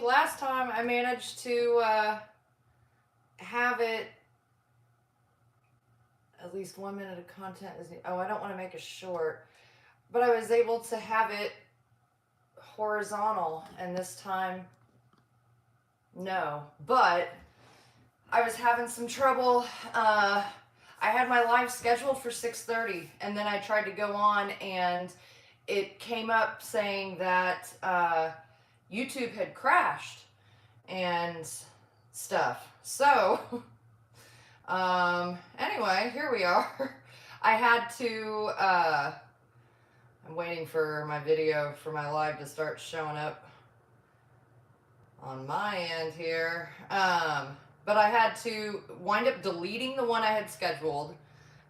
last time I managed to have it at least 1 minute of content is, oh, I don't want to make a short, but I was able to have it horizontal, and this time no. But I was having some trouble. I had my live scheduled for 6:30, and then I tried to go on and it came up saying that YouTube had crashed and stuff. So anyway, here we are. I had to I'm waiting for my video for my live to start showing up on my end here. But I had to wind up deleting the one I had scheduled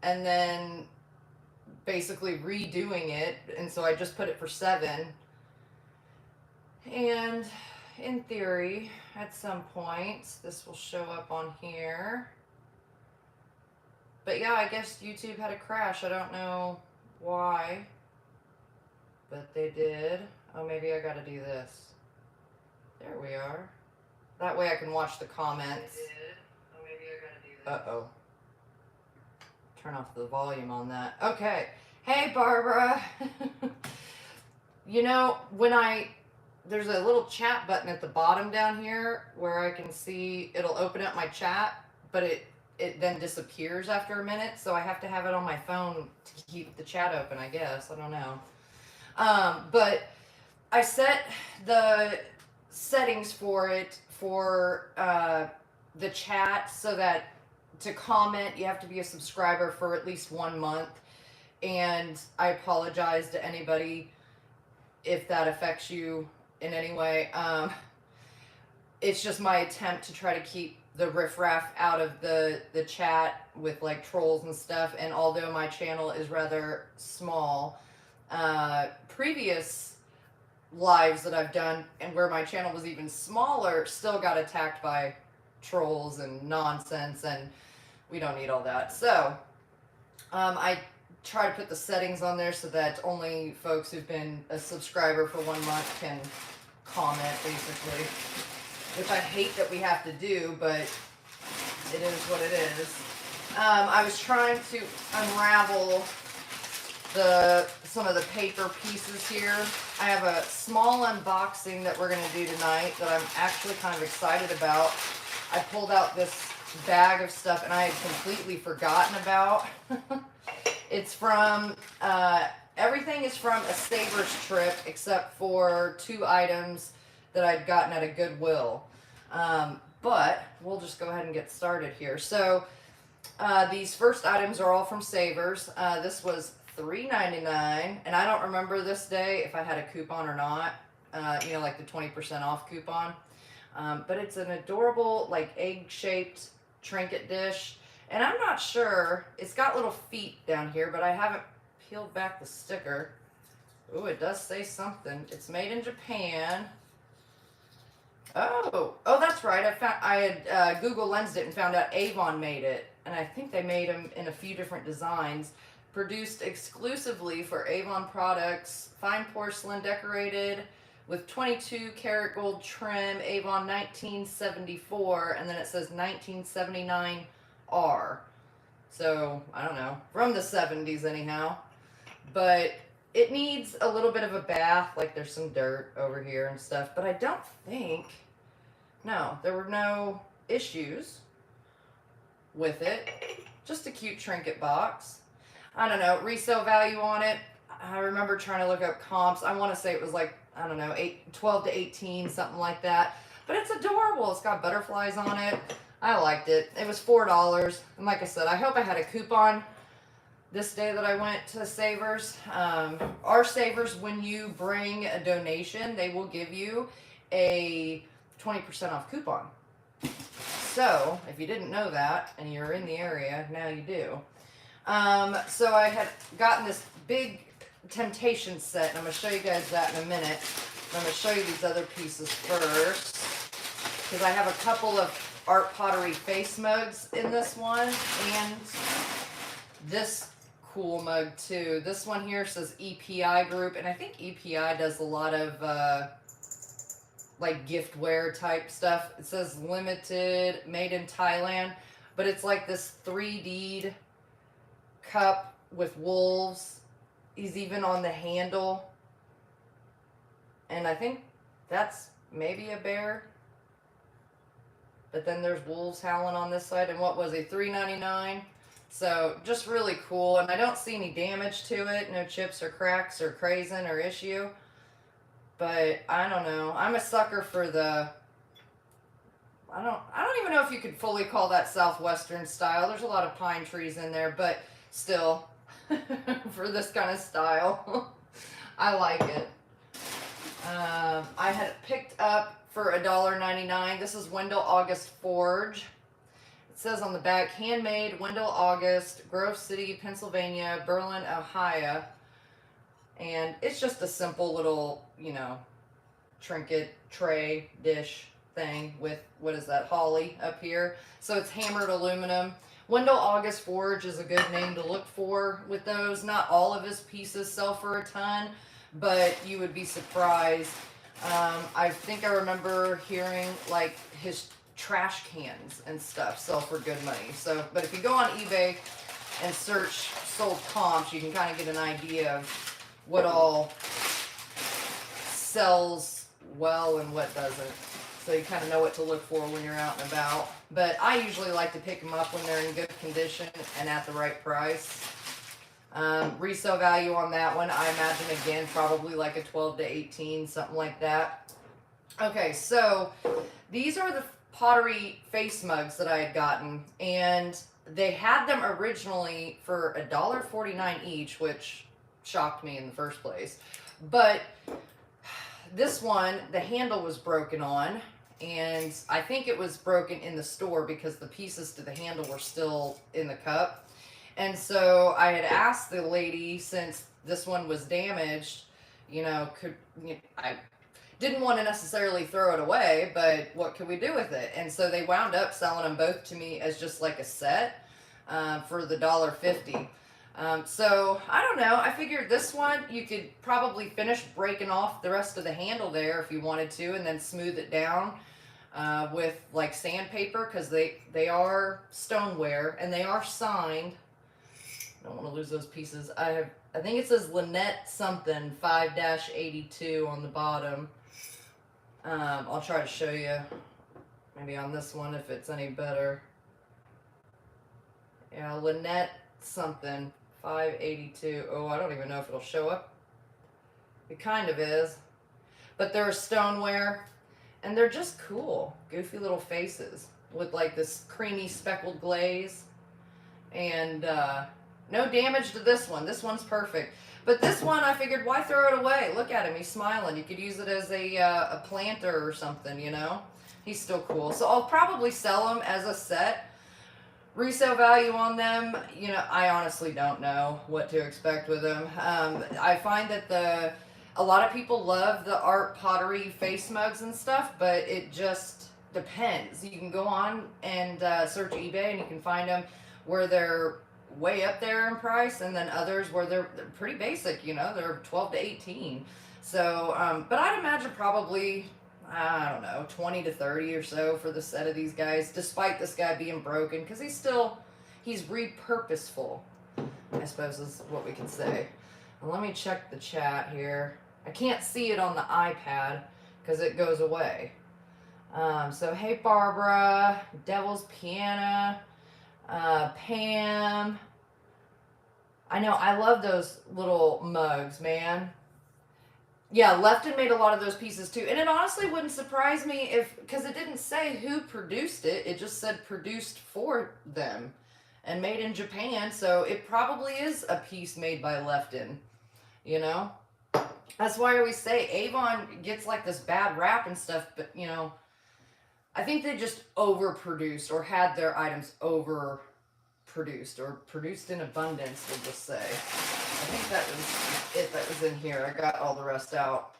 and then basically redoing it. And so I just put it for 7. And in theory, at some point, this will show up on here. But yeah, I guess YouTube had a crash. I don't know why, but they did. Oh, maybe I gotta do this. There we are. That way I can watch the comments. Oh, maybe I gotta do this. Uh-oh. Turn off the volume on that. Okay. Hey, Barbara. You know, there's a little chat button at the bottom down here where I can see it'll open up my chat, but it then disappears after a minute, so I have to have it on my phone to keep the chat open, I guess. I don't know. But I set the settings for it for the chat so that to comment you have to be a subscriber for at least 1 month, and I apologize to anybody if that affects you in any way. It's just my attempt to try to keep the riffraff out of the chat with like trolls and stuff, and although my channel is rather small, previous lives that I've done and where my channel was even smaller still got attacked by trolls and nonsense, and we don't need all that. So I try to put the settings on there so that only folks who've been a subscriber for 1 month can comment, basically, which I hate that we have to do, but it is what it is. I was trying to unravel some of the paper pieces here. I have a small unboxing that we're going to do tonight that I'm actually kind of excited about. I pulled out this bag of stuff and I had completely forgotten about. It's from, everything is from a Savers trip except for 2 items that I'd gotten at a Goodwill. But we'll just go ahead and get started here. So these first items are all from Savers. This was $3.99, and I don't remember this day if I had a coupon or not, you know, like the 20% off coupon. But it's an adorable, like, egg-shaped trinket dish, and I'm not sure, it's got little feet down here, but I haven't peeled back the sticker. Ooh, it does say something. It's made in Japan. Oh, that's right. I had Google Lensed it and found out Avon made it, and I think they made them in a few different designs. Produced exclusively for Avon products, fine porcelain, decorated with 22 karat gold trim, Avon 1974, and then it says 1979 R. So, I don't know, from the 70s anyhow. But it needs a little bit of a bath, like there's some dirt over here and stuff, but I don't think, no, there were no issues with it. Just a cute trinket box. I don't know, resale value on it, I remember trying to look up comps. I want to say it was like, I don't know, 12 to 18, something like that. But it's adorable. It's got butterflies on it. I liked it. It was $4. And like I said, I hope I had a coupon this day that I went to Savers. Our Savers, when you bring a donation, they will give you a 20% off coupon. So, if you didn't know that, and you're in the area, now you do. So I had gotten this big temptation set, and I'm going to show you guys that in a minute. I'm going to show you these other pieces first, because I have a couple of art pottery face mugs in this one, and this cool mug too. This one here says EPI group, and I think EPI does a lot of like giftware type stuff. It says limited, made in Thailand, but it's like this 3D'd cup with wolves. He's even on the handle. And I think that's maybe a bear. But then there's wolves howling on this side. And what was it? $3.99. So just really cool. And I don't see any damage to it. No chips or cracks or crazing or issue. But I don't know. I'm a sucker for the... I don't even know if you could fully call that Southwestern style. There's a lot of pine trees in there. But still, for this kind of style, I like it. I had picked up for $1.99. This is Wendell August Forge. It says on the back, handmade, Wendell August, Grove City, Pennsylvania, Berlin, Ohio. And it's just a simple little, you know, trinket tray dish thing with, what is that, holly up here. So it's hammered aluminum. Wendell August Forge is a good name to look for with those. Not all of his pieces sell for a ton, but you would be surprised. I think I remember hearing like his trash cans and stuff sell for good money. So, but if you go on eBay and search sold comps, you can kind of get an idea of what all sells well and what doesn't. So you kind of know what to look for when you're out and about. But I usually like to pick them up when they're in good condition and at the right price. Resale value on that one, I imagine, again, probably like a 12 to 18, something like that. Okay, so these are the pottery face mugs that I had gotten, and they had them originally for $1.49 each, which shocked me in the first place. But this one, the handle was broken on, and I think it was broken in the store because the pieces to the handle were still in the cup. And so I had asked the lady, since this one was damaged, you know, I didn't want to necessarily throw it away, but what could we do with it? And so they wound up selling them both to me as just like a set for the $1.50. So I don't know. I figured this one you could probably finish breaking off the rest of the handle there if you wanted to, and then smooth it down with like sandpaper, because they are stoneware and they are signed. I don't want to lose those pieces. I think it says Lynette something 5-82 on the bottom. I'll try to show you maybe on this one if it's any better. Yeah, Lynette something 582. Oh, I don't even know if it'll show up. It kind of is. But they're stoneware, and they're just cool. Goofy little faces with like this creamy speckled glaze. And no damage to this one. This one's perfect. But this one, I figured, why throw it away? Look at him. He's smiling. You could use it as a planter or something, you know? He's still cool. So I'll probably sell them as a set. Resale value on them, you know, I honestly don't know what to expect with them. I find that a lot of people love the art pottery face mugs and stuff, but it just depends. You can go on and search eBay, and you can find them where they're way up there in price, and then others where they're pretty basic, you know, they're 12 to 18. So, but I'd imagine probably, I don't know, 20 to 30 or so for the set of these guys, despite this guy being broken, because he's repurposeful, I suppose is what we can say. Well, let me check the chat here. I can't see it on the iPad because it goes away. So, hey Barbara, Devil's Piano, Pam. I know, I love those little mugs, man. Yeah, Lefton made a lot of those pieces too. And it honestly wouldn't surprise me because it didn't say who produced it. It just said produced for them and made in Japan. So it probably is a piece made by Lefton, you know? That's why I always say Avon gets like this bad rap and stuff, but you know, I think they just overproduced or had their items overproduced or produced in abundance, we'll just say. I think that was it that was in here. I got all the rest out.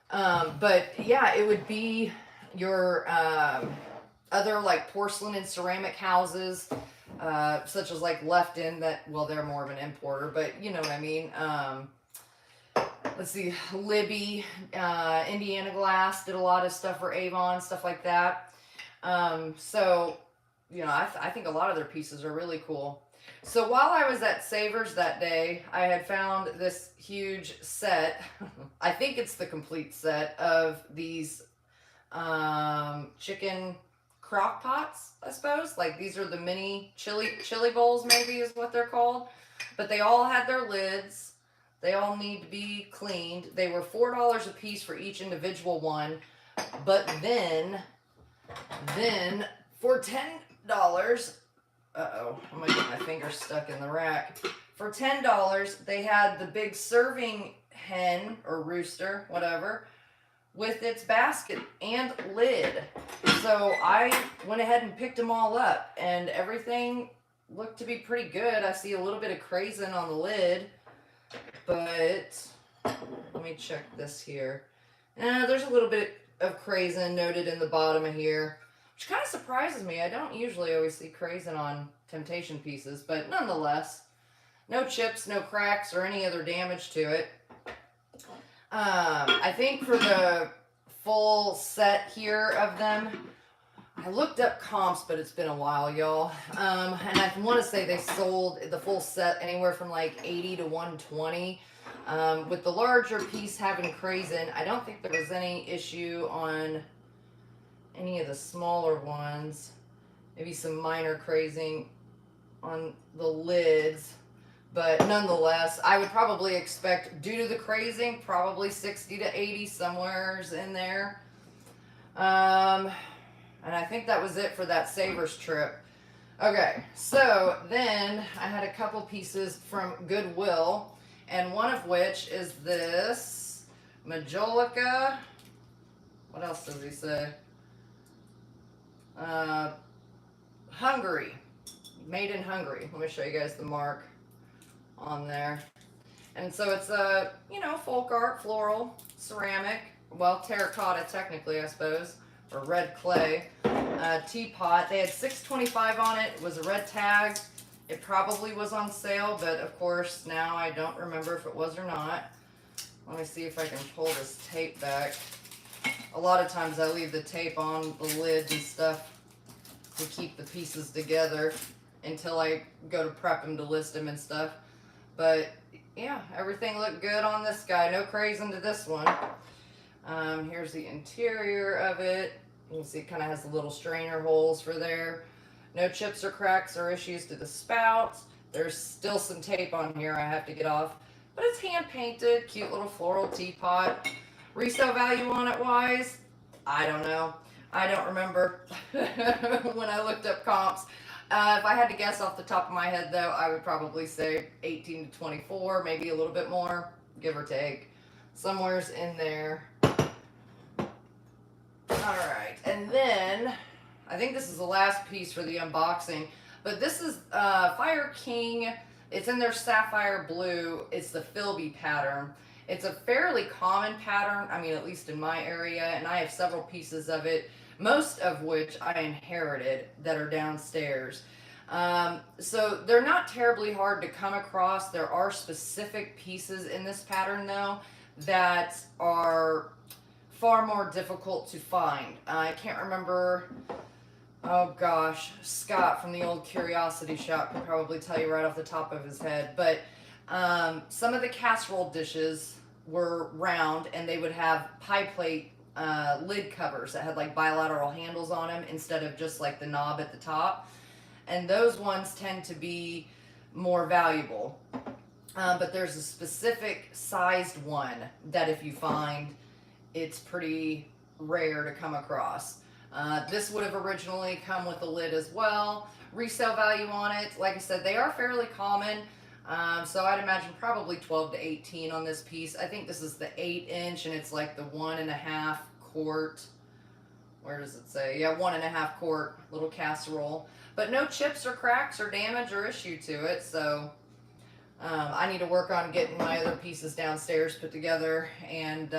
But yeah, it would be your other like porcelain and ceramic houses, such as like Lefton, that, well, they're more of an importer, but you know what I mean. let's see, Libby, Indiana Glass did a lot of stuff for Avon, stuff like that. So, you know, I think a lot of their pieces are really cool. So while I was at Savers that day, I had found this huge set. I think it's the complete set of these chicken crock pots, I suppose. Like these are the mini chili bowls, maybe is what they're called. But they all had their lids. They all need to be cleaned. They were $4 a piece for each individual one. But then for $10, uh-oh, I'm gonna get my finger stuck in the rack. For $10, they had the big serving hen or rooster, whatever, with its basket and lid. So I went ahead and picked them all up, and everything looked to be pretty good. I see a little bit of crazing on the lid, but let me check this here. There's a little bit of crazing noted in the bottom of here, which kind of surprises me. I don't usually always see crazing on Temptation pieces, but nonetheless, no chips, no cracks, or any other damage to it. I think for the full set here of them, I looked up comps, but it's been a while, y'all. And I want to say they sold the full set anywhere from like 80 to 120. With the larger piece having crazing, I don't think there was any issue on any of the smaller ones. Maybe some minor crazing on the lids. But nonetheless, I would probably expect, due to the crazing, probably 60 to 80 somewheres in there. And I think that was it for that Savers trip. Okay, so then I had a couple pieces from Goodwill, and one of which is this Majolica. What else does he say? Hungary. Made in Hungary. Let me show you guys the mark on there. And so it's a, you know, folk art, floral, ceramic, well, terracotta technically, I suppose, or red clay teapot. They had $6.25 on it. It was a red tag. It probably was on sale, but of course now I don't remember if it was or not. Let me see if I can pull this tape back. A lot of times I leave the tape on the lid and stuff to keep the pieces together until I go to prep them to list them and stuff. But yeah, everything looked good on this guy. No crazing to this one. Here's the interior of it. You can see it kind of has the little strainer holes for there. No chips or cracks or issues to the spouts. There's still some tape on here I have to get off. But it's hand painted, cute little floral teapot. Resale value on it wise, I don't know. I don't remember when I looked up comps. If I had to guess off the top of my head though, I would probably say 18 to 24, maybe a little bit more, give or take. Somewhere's in there. Alright, and then, I think this is the last piece for the unboxing, but this is Fire King. It's in their sapphire blue. It's the Philby pattern. It's a fairly common pattern, I mean, at least in my area, and I have several pieces of it, most of which I inherited that are downstairs. So they're not terribly hard to come across. There are specific pieces in this pattern, though, that are far more difficult to find. I can't remember, oh gosh, Scott from the old Curiosity Shop could probably tell you right off the top of his head, but some of the casserole dishes were round and they would have pie plate lid covers that had like bilateral handles on them instead of just like the knob at the top, and those ones tend to be more valuable, but there's a specific sized one that if you find, it's pretty rare to come across. This would have originally come with a lid as well. Resale value on it, like I said, they are fairly common. So I'd imagine probably 12 to 18 on this piece. I think this is the 8-inch and it's like the 1.5 quart. Where does it say? Yeah, 1.5 quart little casserole. But no chips or cracks or damage or issue to it. So I need to work on getting my other pieces downstairs put together and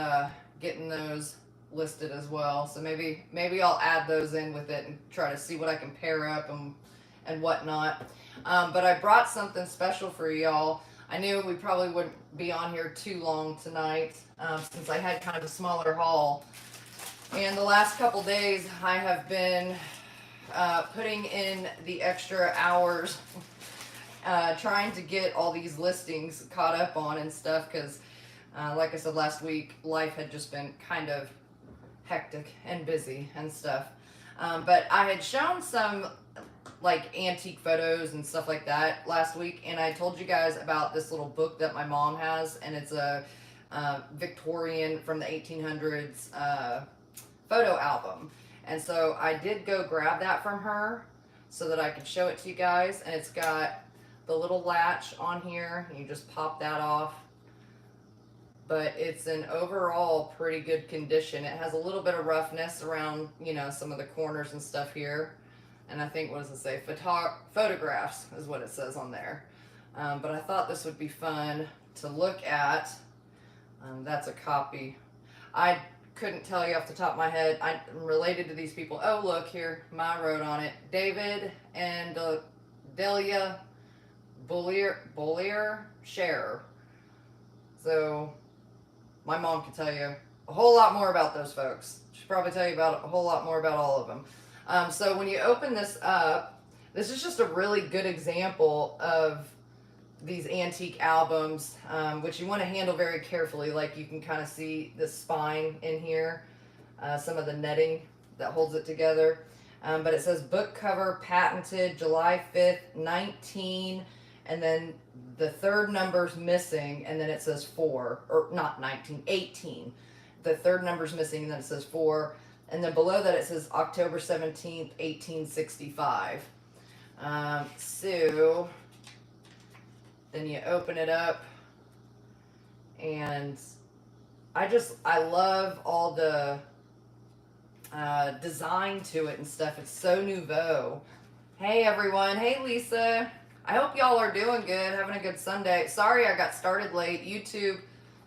getting those listed as well. So maybe I'll add those in with it and try to see what I can pair up and whatnot. But I brought something special for y'all. I knew we probably wouldn't be on here too long tonight, since I had kind of a smaller haul. And the last couple days, I have been putting in the extra hours, trying to get all these listings caught up on and stuff, because like I said last week, life had just been kind of hectic and busy and stuff. But I had shown some like antique photos and stuff like that last week, and I told you guys about this little book that my mom has, and it's a Victorian from the 1800s photo album. And so I did go grab that from her so that I could show it to you guys, and it's got the little latch on here. You just pop that off, but it's in overall pretty good condition. It has a little bit of roughness around, you know, some of the corners and stuff here. And I think, what does it say? Photographs is what it says on there. But I thought this would be fun to look at. That's a copy. I couldn't tell you off the top of my head. I'm related to these people. Oh, look here. My wrote on it. David and Delia Bollier Scherer. So my mom can tell you a whole lot more about those folks. She'll probably tell you about a whole lot more about all of them. So when you open this up, this is just a really good example of these antique albums, which you want to handle very carefully. Like, you can kind of see the spine in here, some of the netting that holds it together. But it says book cover patented July 5th, 19, and then the third number's missing, and then it says 4, or not 19, 18. The third number's missing, and then it says 4. And then below that it says October 17th, 1865. So then you open it up, and I love all the design to it and stuff. It's so nouveau. Hey everyone. Hey Lisa. I hope y'all are doing good, having a good Sunday. Sorry I got started late. YouTube,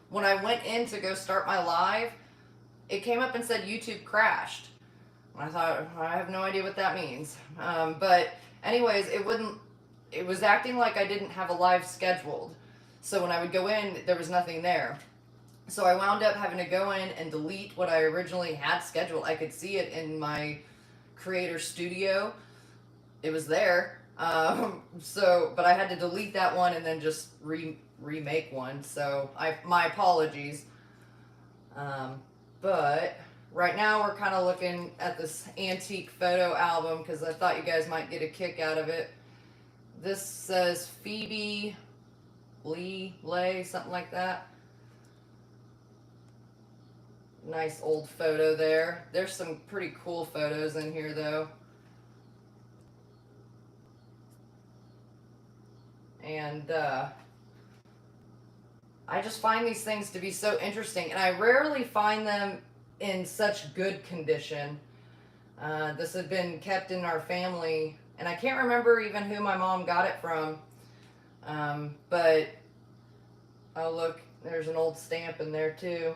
when I went in to go start my live, it came up and said YouTube crashed. I thought, I have no idea what that means. But anyways, it was acting like I didn't have a live scheduled. So when I would go in, there was nothing there. So I wound up having to go in and delete what I originally had scheduled. I could see it in my creator studio. It was there. But I had to delete that one and then just remake one. So my apologies. But right now we're kind of looking at this antique photo album because I thought you guys might get a kick out of it. This says Phoebe Lay, something like that. Nice old photo there. There's some pretty cool photos in here though. And I just find these things to be so interesting, and I rarely find them in such good condition. This had been kept in our family, and I can't remember even who my mom got it from. But oh look, there's an old stamp in there too.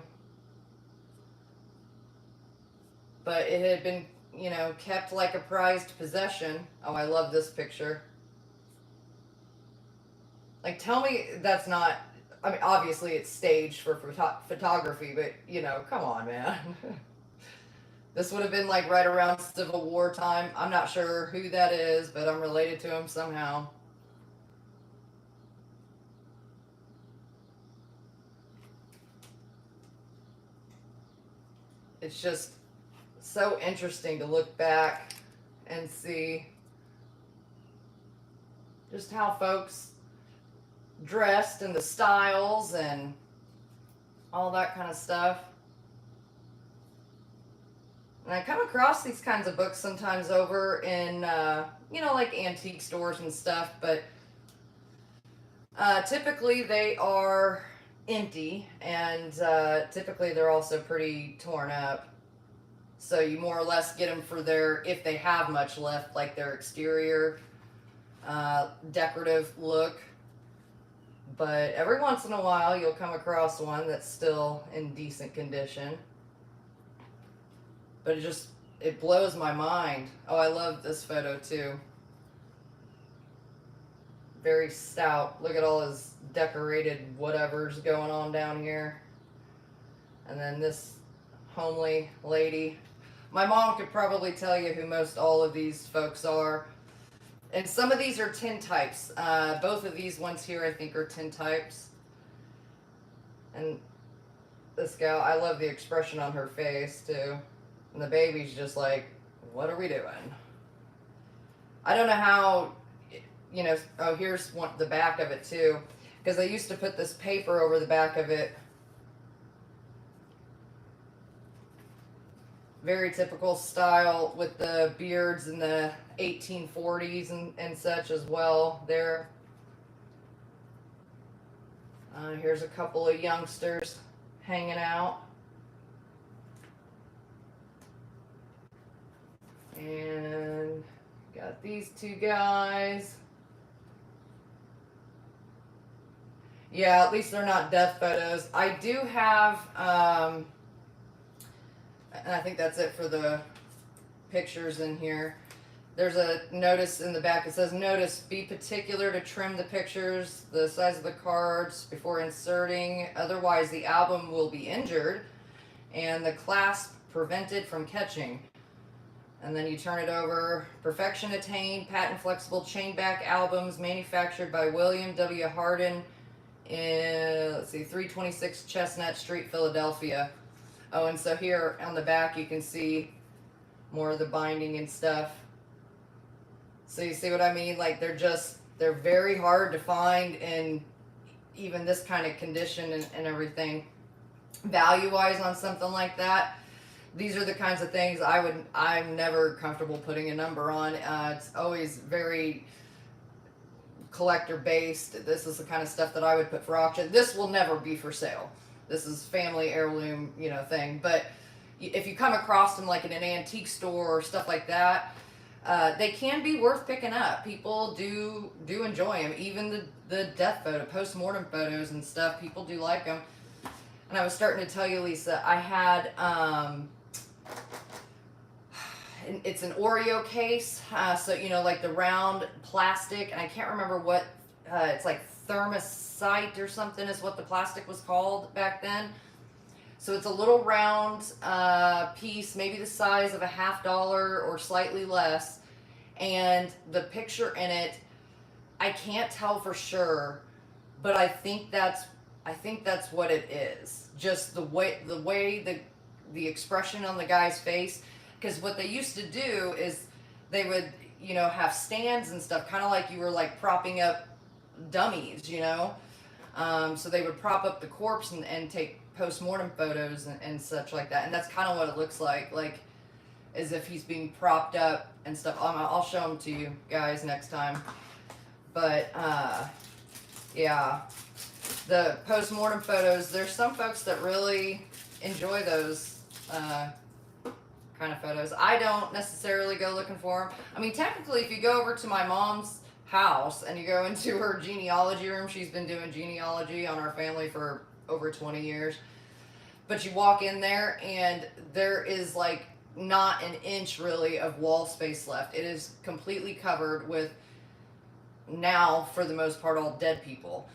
But it had been, you know, kept like a prized possession. Oh, I love this picture. Like, tell me that's not, I mean, obviously it's staged for photography, but, you know, come on, man. This would have been, like, right around Civil War time. I'm not sure who that is, but I'm related to him somehow. It's just so interesting to look back and see just how folks dressed and the styles and all that kind of stuff. And I come across these kinds of books sometimes over in, you know, like antique stores and stuff, but typically they are empty, and typically they're also pretty torn up. So you more or less get them for their, if they have much left, like their exterior decorative look. But every once in a while you'll come across one that's still in decent condition. But it blows my mind. Oh, I love this photo too. very stout. Look at all his decorated whatever's going on down here. And then this homely lady. My mom could probably tell you who most all of these folks are. And some of these are tintypes. Both of these ones here I think are tintypes. And this gal, I love the expression on her face too. And the baby's just like, what are we doing? I don't know how, you know, oh, here's one, the back of it too. Because I used to put this paper over the back of it. Very typical style with the beards in the 1840s and such as well there. Here's a couple of youngsters hanging out. And got these two guys. Yeah, at least they're not death photos. I do have, and I think that's it for the pictures in here. There's a notice in the back. It says, notice, be particular to trim the pictures, the size of the cards before inserting. Otherwise, the album will be injured and the clasp prevented from catching. And then you turn it over. Perfection attained, patent flexible chain back albums manufactured by William W. Hardin in, let's see, 326 Chestnut Street, Philadelphia. Oh, and so here on the back you can see more of the binding and stuff. So you see what I mean? Like they're very hard to find in even this kind of condition and everything. Value-wise on something like that, these are the kinds of things I'm never comfortable putting a number on. It's always very collector based. This is the kind of stuff that I would put for auction. This will never be for sale. This is family heirloom, you know, thing. But if you come across them like in an antique store or stuff like that, they can be worth picking up. People do enjoy them. Even the death photo, post-mortem photos and stuff, people do like them. And I was starting to tell you, Lisa, I had, it's an Oreo case. So, you know, like the round plastic, and I can't remember what, it's like thermosite or something is what the plastic was called back then. So it's a little round piece, maybe the size of a $50 or slightly less. And the picture in it, I can't tell for sure, but I think that's what it is. Just the way the expression on the guy's face. Because what they used to do is they would, you know, have stands and stuff, kind of like you were like propping up dummies, you know. So they would prop up the corpse and take post-mortem photos and such like that. And that's kind of what it looks like as if he's being propped up and stuff. I'll show them to you guys next time. But yeah, the post-mortem photos, there's some folks that really enjoy those kind of photos. I don't necessarily go looking for them. I mean, technically, if you go over to my mom's house and you go into her genealogy room, she's been doing genealogy on our family for over 20 years. But you walk in there and there is like not an inch really of wall space left. It is completely covered with, now for the most part, all dead people.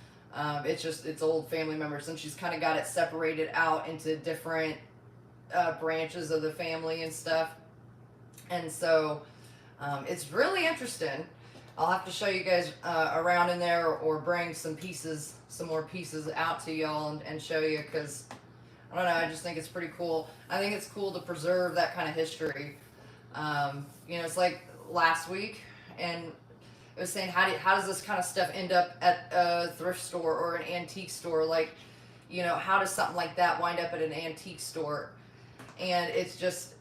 It's old family members, and she's kind of got it separated out into different branches of the family and stuff. And so it's really interesting. I'll have to show you guys around in there, or bring some more pieces out to y'all and show you, because I don't know, I just think it's pretty cool. I think it's cool to preserve that kind of history. You know, it's like last week, and it was saying, how does this kind of stuff end up at a thrift store or an antique store? Like, you know, how does something like that wind up at an antique store? And it's just,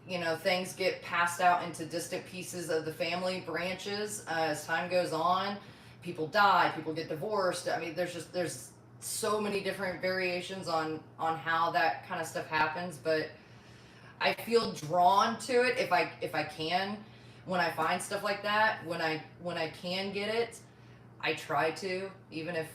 you know, things get passed out into distant pieces of the family branches as time goes on. People die, people get divorced. I mean, there's so many different variations on how that kind of stuff happens, but I feel drawn to it if I can. When I find stuff like that, when I can get it, I try to, even if,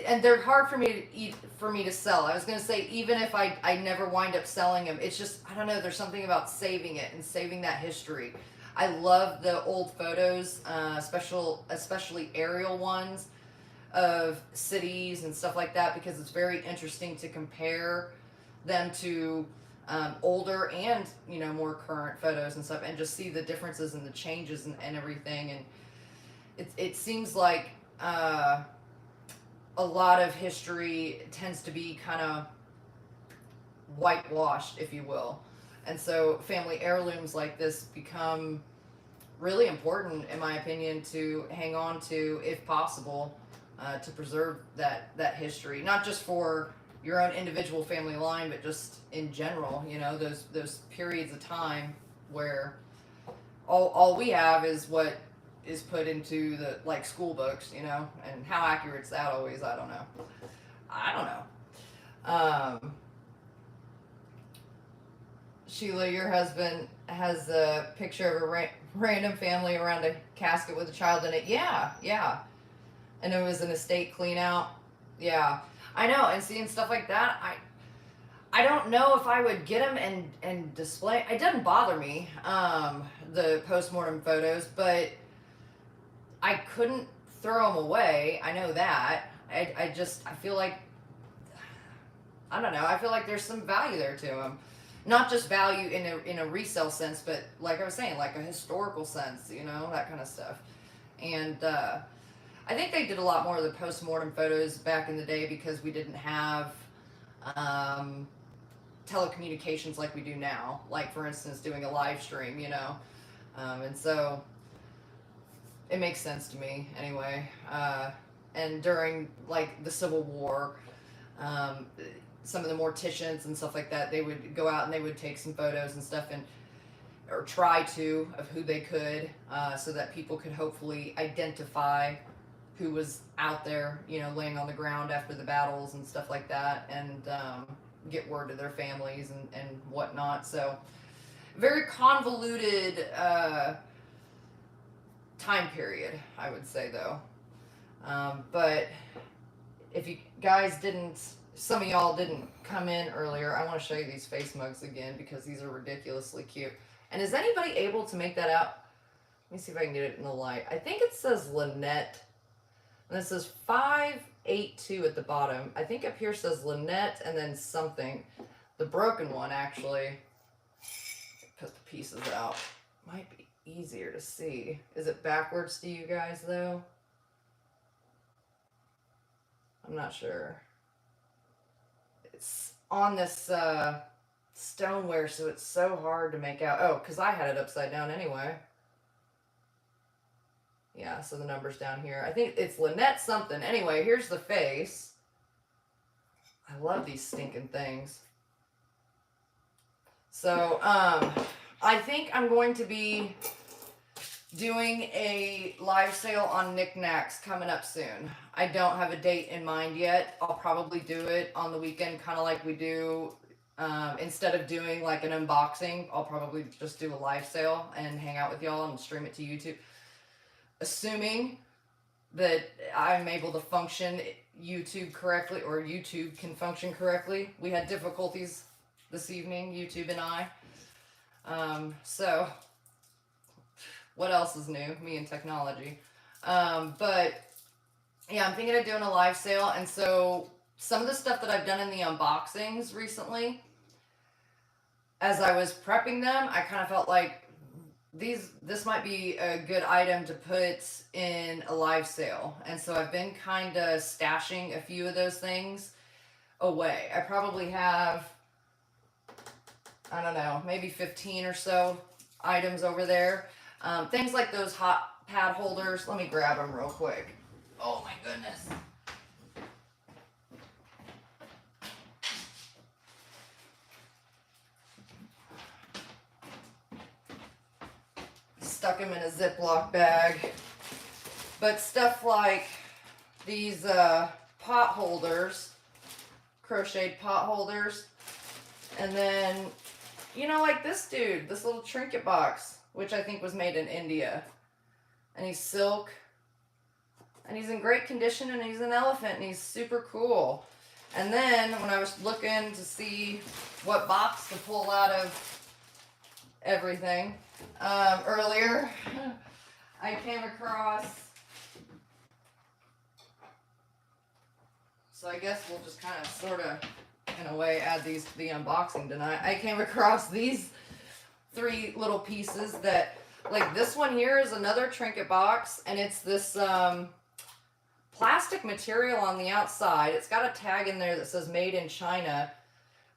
and they're hard for me to sell. I was gonna say, even if I never wind up selling them, it's just, I don't know, there's something about saving it and saving that history. I love the old photos, especially aerial ones of cities and stuff like that, because it's very interesting to compare them to older and more current photos and stuff, and just see the differences and the changes and everything. And it seems like a lot of history tends to be kind of whitewashed, if you will. And so family heirlooms like this become really important, in my opinion, to hang on to, if possible, to preserve that history, not just for your own individual family line, but just in general. Those periods of time where all we have is what is put into the school books, and how accurate is that always? I don't know. Sheila, your husband has a picture of a random family around a casket with a child in it. Yeah. And it was an estate clean out. Yeah, I know. And seeing stuff like that, I don't know if I would get them and display. It doesn't bother me, the postmortem photos, but I couldn't throw them away. I know that. I feel like, I don't know. I feel like there's some value there to them. Not just value in a resale sense, but like I was saying, like a historical sense, that kind of stuff. And I think they did a lot more of the post-mortem photos back in the day, because we didn't have telecommunications like we do now. Like, for instance, doing a live stream, and so it makes sense to me anyway. And during the Civil War, some of the morticians and stuff like that, they would go out and they would take some photos and stuff, or try to, of who they could, so that people could hopefully identify who was out there, laying on the ground after the battles and stuff like that, and get word to their families and whatnot. So very convoluted time period, I would say, though. But if you guys some of y'all didn't come in earlier, I want to show you these face mugs again, because these are ridiculously cute. And is anybody able to make that out? Let me see if I can get it in the light. I think it says Lynette. And it says 582 at the bottom. I think up here says Lynette and then something. The broken one, actually. Put the pieces out. Might be easier to see. Is it backwards to you guys, though? I'm not sure. It's on this stoneware, so it's so hard to make out. Oh, because I had it upside down anyway. Yeah, so the number's down here. I think it's Lynette something. Anyway, here's the face. I love these stinking things. So, I think I'm going to be doing a live sale on Niknax coming up soon. I don't have a date in mind yet. I'll probably do it on the weekend, kind of like we do. Instead of doing like an unboxing, I'll probably just do a live sale and hang out with y'all and stream it to YouTube. Assuming that I'm able to function YouTube correctly, or YouTube can function correctly. We had difficulties this evening, YouTube and I. So, what else is new? Me and technology. But, yeah, I'm thinking of doing a live sale. And so, some of the stuff that I've done in the unboxings recently, as I was prepping them, I kind of felt like this might be a good item to put in a live sale. And so I've been kind of stashing a few of those things away. I probably have, I don't know, maybe 15 or so items over there. Things like those hot pad holders. Let me grab them real quick. Oh my goodness. Stuck them in a Ziploc bag. But stuff like these pot holders, crocheted pot holders, and then, like this dude, this little trinket box, which I think was made in India. And he's silk, and he's in great condition, and he's an elephant, and he's super cool. And then when I was looking to see what box to pull out of everything. Earlier, I came across, so I guess we'll just kind of sort of, in a way, add these to the unboxing tonight. I came across these 3 little pieces that, like, this one here is another trinket box, and it's this plastic material on the outside. It's got a tag in there that says made in China,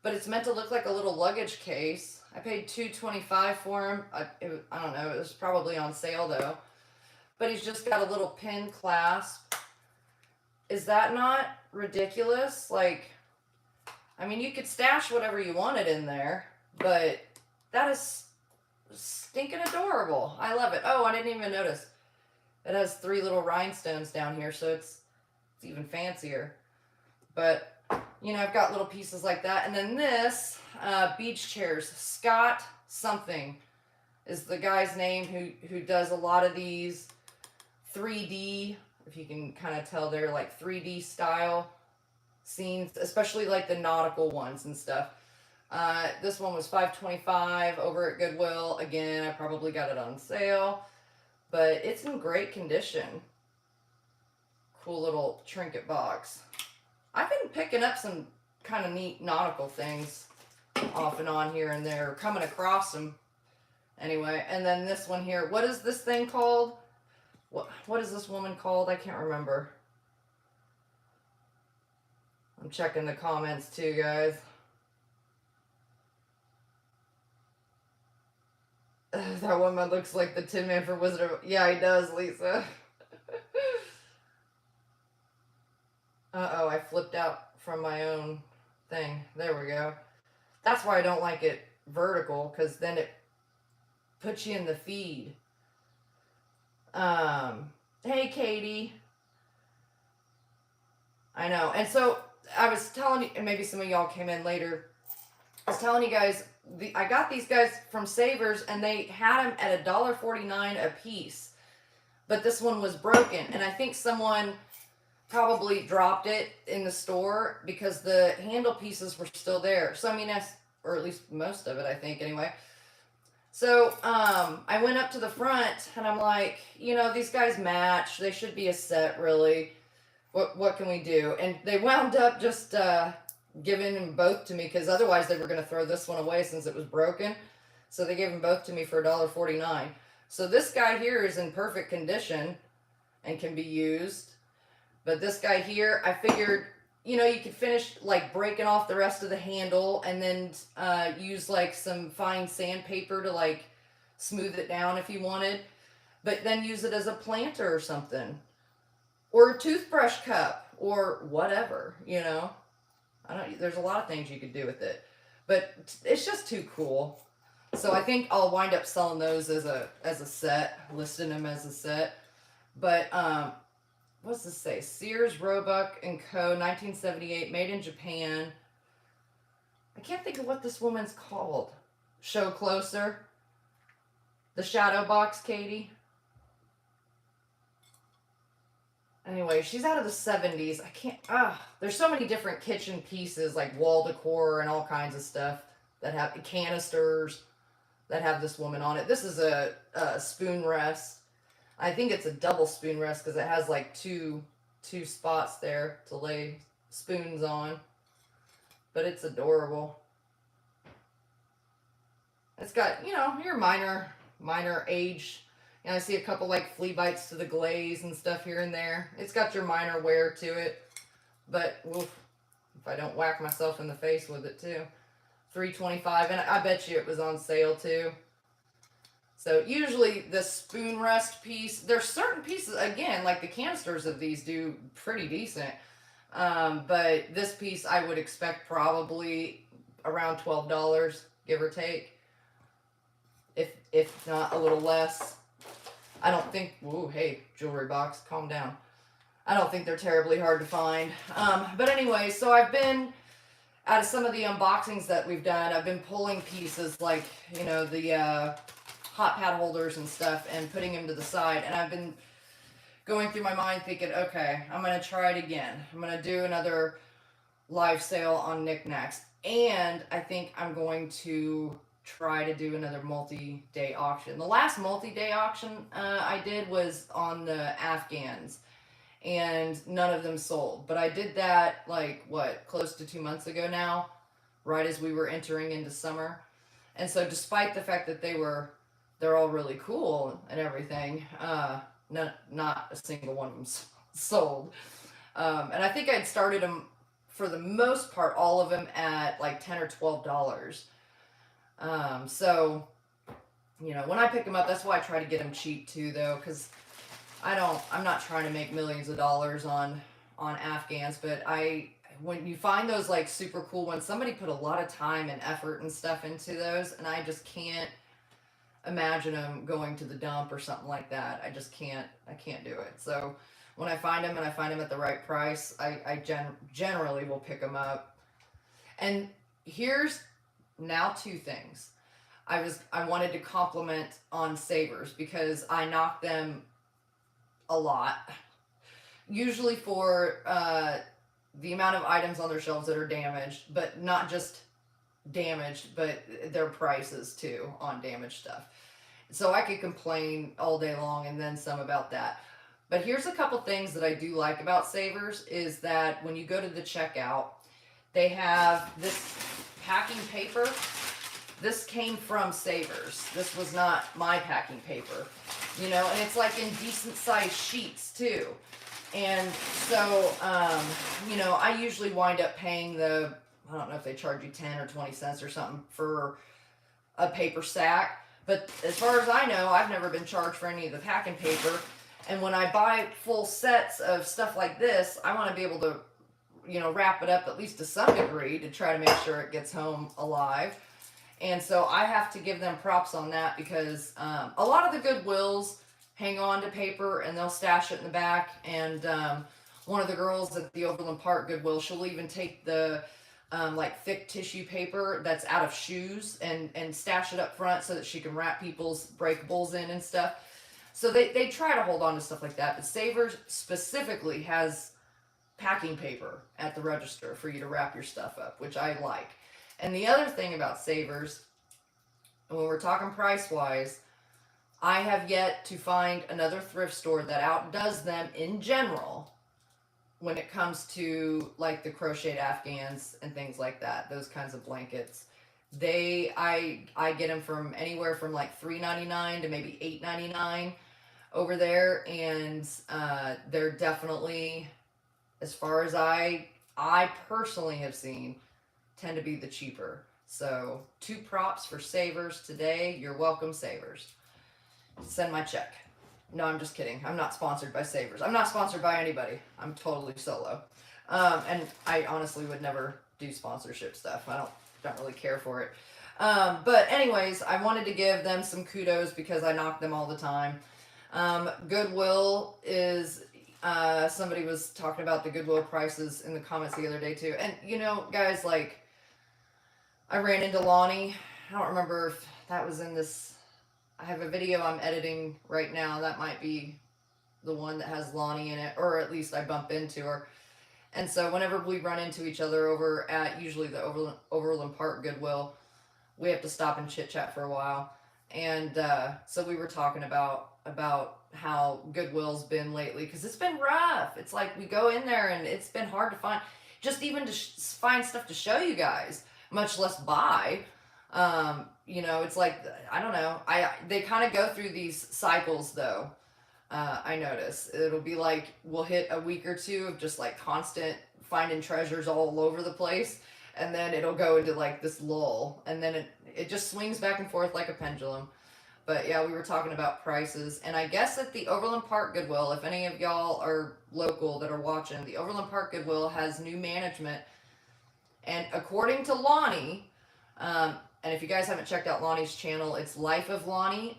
but it's meant to look like a little luggage case. I paid $2.25 for him. I don't know, it was probably on sale though. But he's just got a little pin clasp. Is that not ridiculous? Like, I mean, you could stash whatever you wanted in there, but that is stinking adorable. I love it. Oh, I didn't even notice. It has 3 little rhinestones down here, so it's even fancier. But, you know, I've got little pieces like that. And then this, beach chairs. Scott something is the guy's name who does a lot of these 3D, if you can kind of tell, they're like 3D style scenes, especially like the nautical ones and stuff. This one was $5.25 over at Goodwill. Again, I probably got it on sale, but it's in great condition. Cool little trinket box. I've been picking up some kind of neat nautical things off and on here and there, coming across them. Anyway, and then this one here. What is this thing called? What is this woman called? I can't remember. I'm checking the comments too, guys. That woman looks like the Tin Man for Wizard of... Yeah, he does, Lisa. Uh-oh, I flipped out from my own thing. There we go. That's why I don't like it vertical, because then it puts you in the feed. Hey, Katie. I know. And so I was telling you, and maybe some of y'all came in later, I was telling you guys, I got these guys from Savers, and they had them at $1.49 a piece. But this one was broken, and I think someone probably dropped it in the store because the handle pieces were still there. So, I mean, or at least most of it, I think, anyway. So, I went up to the front, and I'm like, you know, these guys match. They should be a set, really. What can we do? And they wound up just giving them both to me, because otherwise they were going to throw this one away since it was broken. So they gave them both to me for $1.49. So this guy here is in perfect condition and can be used. But this guy here, I figured, you know, you could finish like breaking off the rest of the handle and then use like some fine sandpaper to like smooth it down if you wanted. But then use it as a planter or something. Or a toothbrush cup or whatever, you know. There's a lot of things you could do with it. But it's just too cool. So I think I'll wind up selling those as a set, listing them as a set. But what's this say? Sears, Roebuck and Co. 1978, made in Japan. I can't think of what this woman's called. Show closer. The shadow box, Katie. Anyway, she's out of the 70s. I can't, there's so many different kitchen pieces, like wall decor and all kinds of stuff that have canisters that have this woman on it. This is a spoon rest. I think it's a double spoon rest because it has like two spots there to lay spoons on. But it's adorable. It's got, you know, your minor age. And I see a couple like flea bites to the glaze and stuff here and there. It's got your minor wear to it. But oof, if I don't whack myself in the face with it too. $3.25, and I bet you it was on sale too. So usually the spoon rest piece, there's certain pieces, again, like the canisters of these do pretty decent. But this piece I would expect probably around $12, give or take. If not a little less. I don't think, ooh, hey, jewelry box, calm down. I don't think they're terribly hard to find. But anyway, so I've been, out of some of the unboxings that we've done, I've been pulling pieces like, you know, the hot pad holders and stuff and putting them to the side. And I've been going through my mind thinking, okay, I'm going to try it again. I'm going to do another live sale on Niknax. And I think I'm going to try to do another multi-day auction. The last multi-day auction I did was on the Afghans, and none of them sold. But I did that like what, close to 2 months ago now, right as we were entering into summer. And so, despite the fact that they're all really cool and everything, not a single one of them sold. And I think I'd started them for the most part, all of them at like $10 or $12. So when I pick them up, that's why I try to get them cheap too, though, because I'm not trying to make millions of dollars on Afghans, but when you find those like super cool ones, somebody put a lot of time and effort and stuff into those, and I just can't imagine them going to the dump or something like that. I can't do it. So when I find them and I find them at the right price, generally will pick them up. And here's now two things. I wanted to compliment on Savers because I knock them a lot, usually for the amount of items on their shelves that are damaged, but not just damaged, but their prices too on damaged stuff. So I could complain all day long and then some about that. But here's a couple things that I do like about Savers is that when you go to the checkout, they have this packing paper. This came from Savers. This was not my packing paper, and it's like in decent sized sheets too. And so, I usually wind up paying I don't know if they charge you 10 or 20 cents or something for a paper sack. But as far as I know, I've never been charged for any of the packing paper. And when I buy full sets of stuff like this, I want to be able to, wrap it up at least to some degree to try to make sure it gets home alive. And so I have to give them props on that because a lot of the Goodwills hang on to paper and they'll stash it in the back. And one of the girls at the Overland Park Goodwill, she'll even take the like thick tissue paper that's out of shoes and stash it up front so that she can wrap people's breakables in and stuff. So they try to hold on to stuff like that. But Savers specifically has packing paper at the register for you to wrap your stuff up, which I like. And the other thing about Savers, when we're talking price-wise, I have yet to find another thrift store that outdoes them in general when it comes to like the crocheted Afghans and things like that, those kinds of blankets. I get them from anywhere from like $3.99 to maybe $8.99 over there, and they're definitely, as far as I personally have seen, tend to be the cheaper. So 2 props for Savers today. You're welcome, Savers. Send my check. No, I'm just kidding. I'm not sponsored by Savers. I'm not sponsored by anybody. I'm totally solo. And I honestly would never do sponsorship stuff. I don't really care for it. But anyways, I wanted to give them some kudos because I knock them all the time. Goodwill is, somebody was talking about the Goodwill prices in the comments the other day too. And guys, like, I ran into Lonny. I don't remember if that was in this. I have a video I'm editing right now. That might be the one that has Lonny in it, or at least I bump into her. And so whenever we run into each other over at usually the Overland Park Goodwill, we have to stop and chit chat for a while. And so we were talking about how Goodwill's been lately, because it's been rough. It's like we go in there and it's been hard to find, just even to find stuff to show you guys, much less buy. It's like, I don't know. They kind of go through these cycles though. I notice it'll be like, we'll hit a week or two of just like constant finding treasures all over the place. And then it'll go into like this lull, and then it just swings back and forth like a pendulum. But yeah, we were talking about prices, and I guess at the Overland Park Goodwill, if any of y'all are local that are watching, the Overland Park Goodwill has new management. And according to Lonny, and if you guys haven't checked out Lonny's channel, it's Life of Lonny,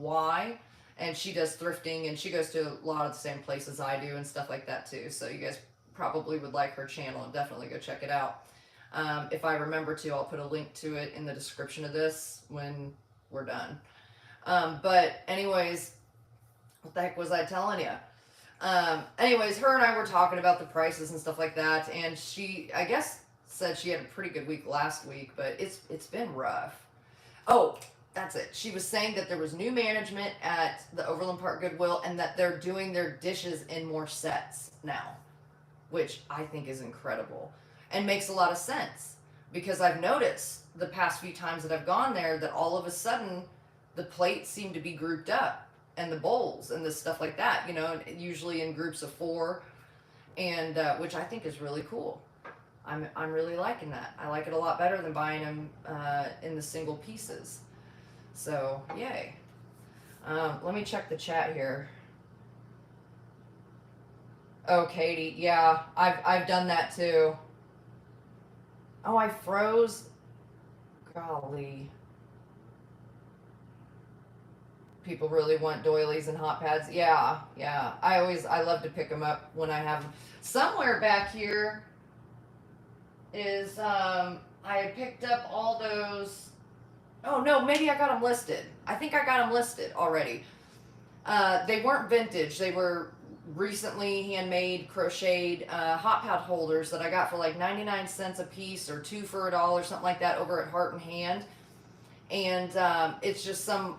Lonny, and she does thrifting, and she goes to a lot of the same places I do and stuff like that too. So you guys probably would like her channel, and definitely go check it out. If I remember to, I'll put a link to it in the description of this when we're done. But anyways, what the heck was I telling you? Anyways, her and I were talking about the prices and stuff like that, and I guess said she had a pretty good week last week, but it's been rough. Oh, that's it. She was saying that there was new management at the Overland Park Goodwill and that they're doing their dishes in more sets now, which I think is incredible and makes a lot of sense because I've noticed the past few times that I've gone there that all of a sudden the plates seem to be grouped up and the bowls and the stuff like that, you know, usually in groups of 4, and which I think is really cool. I'm really liking that. I like it a lot better than buying them in the single pieces. So yay. Let me check the chat here. Oh, Katie, yeah, I've done that too. Oh, I froze. Golly. People really want doilies and hot pads. Yeah, yeah. I love to pick them up when I have them. Somewhere back here is I had picked up all those. Oh no, maybe I got them listed. I think I got them listed already. They weren't vintage. They were recently handmade, crocheted hot pad holders that I got for like 99 cents a piece or 2 for $1, something like that, over at Heart and Hand. And it's just some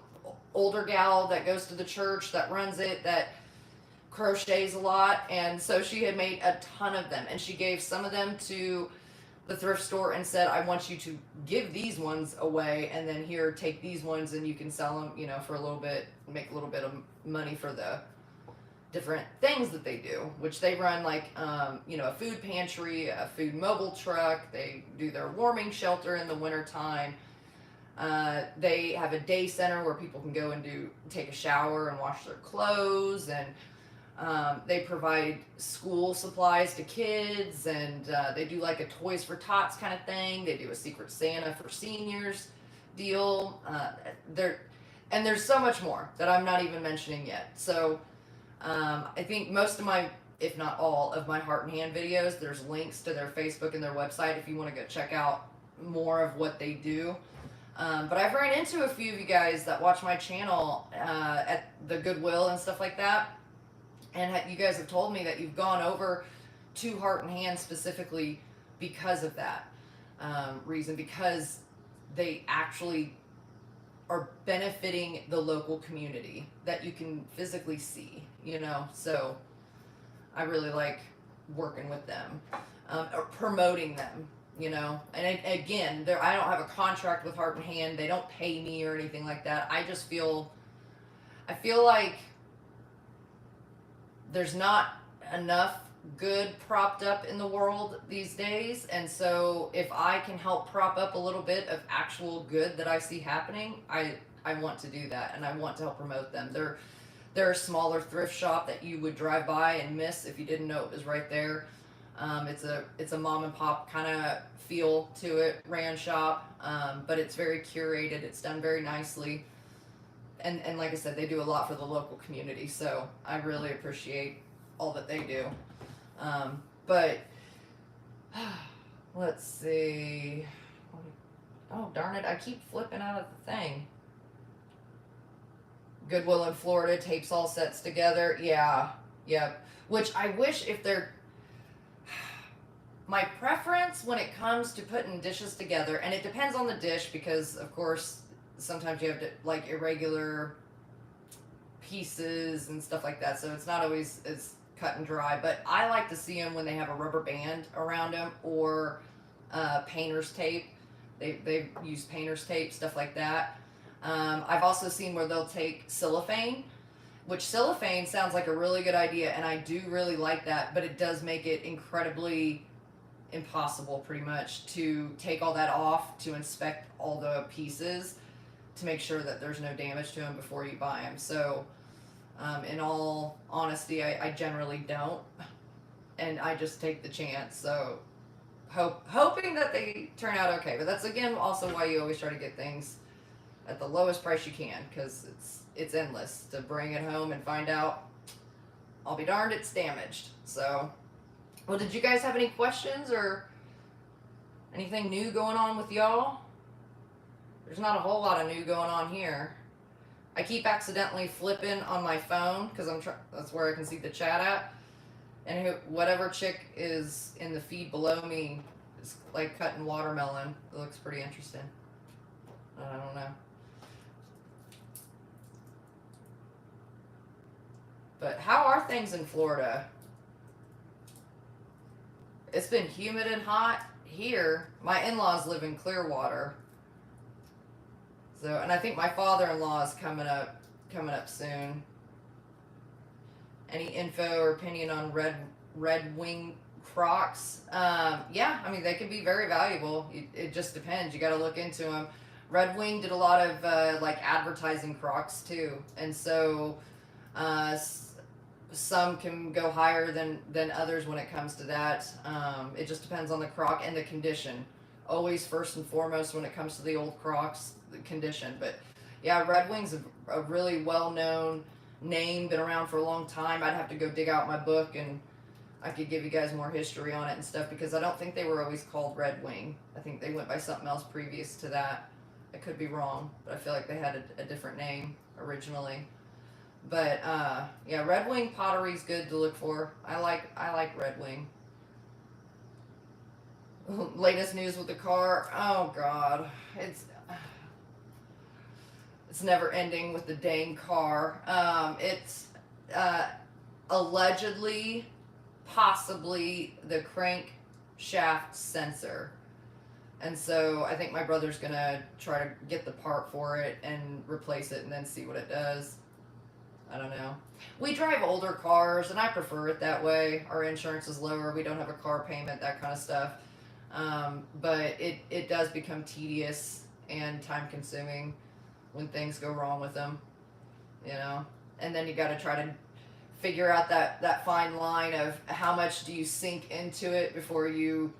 older gal that goes to the church that runs it that crochets a lot, and so she had made a ton of them, and she gave some of them to the thrift store and said, I want you to give these ones away, and then here, take these ones and you can sell them, you know, for a little bit, make a little bit of money for the different things that they do, which they run like you know, a food pantry, a food mobile truck. They do their warming shelter in the winter time. They have a day center where people can go and take a shower and wash their clothes, and they provide school supplies to kids, and they do like a Toys for Tots kind of thing. They do a Secret Santa for seniors deal. And there's so much more that I'm not even mentioning yet. So I think most of my, if not all of my Heart and Hand videos, there's links to their Facebook and their website if you want to go check out more of what they do. But I've ran into a few of you guys that watch my channel at the Goodwill and stuff like that. And you guys have told me that you've gone over to Heart and Hand specifically because of that reason, because they actually are benefiting the local community that you can physically see, you know. So I really like working with them, or promoting them, you know. And again, I don't have a contract with Heart and Hand. They don't pay me or anything like that. I feel like there's not enough good propped up in the world these days, and so if I can help prop up a little bit of actual good that I see happening, I want to do that, and I want to help promote them. They're a smaller thrift shop that you would drive by and miss if you didn't know it was right there. It's a mom and pop kind of feel to it, ran shop, but it's very curated. It's done very nicely. And like I said, they do a lot for the local community, so I really appreciate all that they do. But let's see. Oh, darn it, I keep flipping out of the thing. Goodwill in Florida tapes all sets together. Yeah, yep. Which I wish if they're... My preference when it comes to putting dishes together, and it depends on the dish because, of course, sometimes you have to, like, irregular pieces and stuff like that, so it's not always as cut and dry, but I like to see them when they have a rubber band around them, or painter's tape. They use painter's tape, stuff like that. I've also seen where they'll take cellophane, which cellophane sounds like a really good idea, and I do really like that, but it does make it incredibly impossible, pretty much, to take all that off, to inspect all the pieces, to make sure that there's no damage to them before you buy them. So in all honesty, I generally don't, and I just take the chance. So hoping that they turn out okay. But that's, again, also why you always try to get things at the lowest price you can, because it's endless to bring it home and find out, I'll be darned, it's damaged. So, well, did you guys have any questions or anything new going on with y'all? There's not a whole lot of new going on here. I keep accidentally flipping on my phone because that's where I can see the chat at. And whatever chick is in the feed below me It's like cutting watermelon. It looks pretty interesting. I don't know. But how are things in Florida? It's been humid and hot here. My in-laws live in Clearwater. So, and I think my father-in-law is coming up soon. Any info or opinion on red wing Crocs? Yeah, I mean they can be very valuable. It just depends. You got to look into them. Red Wing did a lot of like advertising Crocs too, and so uh, some can go higher than others when it comes to that. It just depends on the Croc and the condition. Always first and foremost when it comes to the old Crocs, the condition. But yeah, Red Wing's a really well known name, been around for a long time. I'd have to go dig out my book and I could give you guys more history on it and stuff because I don't think they were always called Red Wing. I think they went by something else previous to that. I could be wrong, but I feel like they had a different name originally. But yeah, Red Wing pottery's good to look for. I like Red Wing. Latest news with the car. Oh God, it's never ending with the dang car. It's allegedly, possibly the crankshaft sensor. And so I think my brother's gonna try to get the part for it and replace it and then see what it does. I don't know. We drive older cars and I prefer it that way. Our insurance is lower. We don't have a car payment, that kind of stuff. But it does become tedious and time consuming when things go wrong with them, you know? And then you got to try to figure out that fine line of how much do you sink into it before you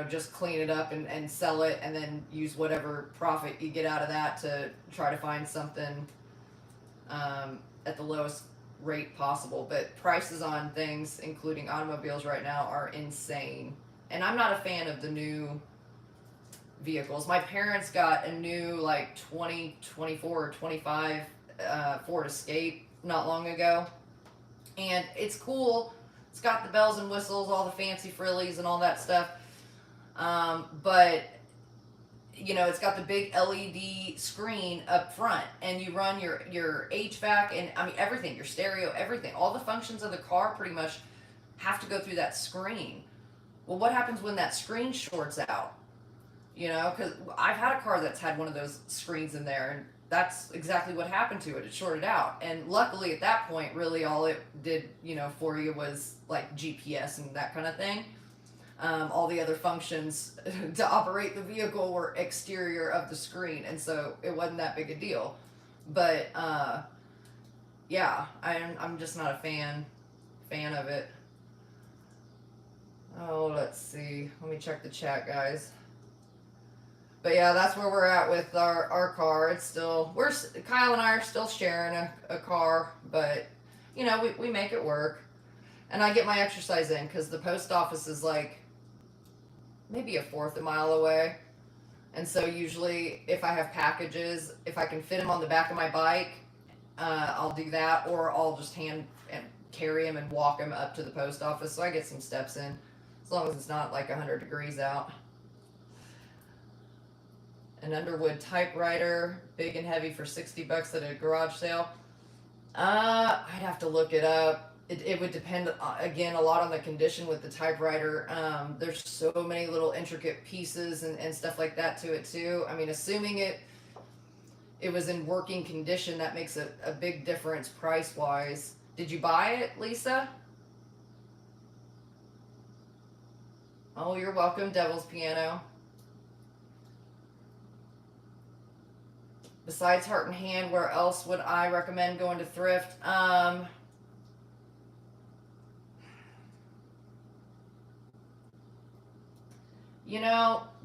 just clean it up and sell it and then use whatever profit you get out of that to try to find something at the lowest rate possible. But prices on things, including automobiles right now, are insane. And I'm not a fan of the new vehicles. My parents got a new like 2024 or 25 Ford Escape not long ago. And it's cool. It's got the bells and whistles, all the fancy frillies and all that stuff. But it's got the big LED screen up front, and you run your HVAC and I mean everything, your stereo, everything, all the functions of the car pretty much have to go through that screen. Well, what happens when that screen shorts out? Because I've had a car that's had one of those screens in there, and that's exactly what happened to it. It shorted out, and luckily at that point, really all it did, for you was like GPS and that kind of thing. All the other functions to operate the vehicle were exterior of the screen, and so it wasn't that big a deal. But yeah, I'm just not a fan of it. Oh, let's see. Let me check the chat, guys. But yeah, that's where we're at with our car. It's still Kyle and I are still sharing a car, but we make it work, and I get my exercise in because the post office is like maybe a fourth a mile away. And so usually if I have packages, if I can fit them on the back of my bike, I'll do that, or I'll just hand and carry them and walk them up to the post office so I get some steps in, as long as it's not like 100 degrees out. An Underwood typewriter, big and heavy, for $60 at a garage sale. I'd have to look it up. It would depend, again, a lot on the condition with the typewriter. There's so many little intricate pieces and stuff like that to it too. I mean, assuming it was in working condition, that makes a big difference price wise. Did you buy it, Lisa? Oh, you're welcome, Devil's Piano. Besides Heart and Hand, where else would I recommend going to Thrift?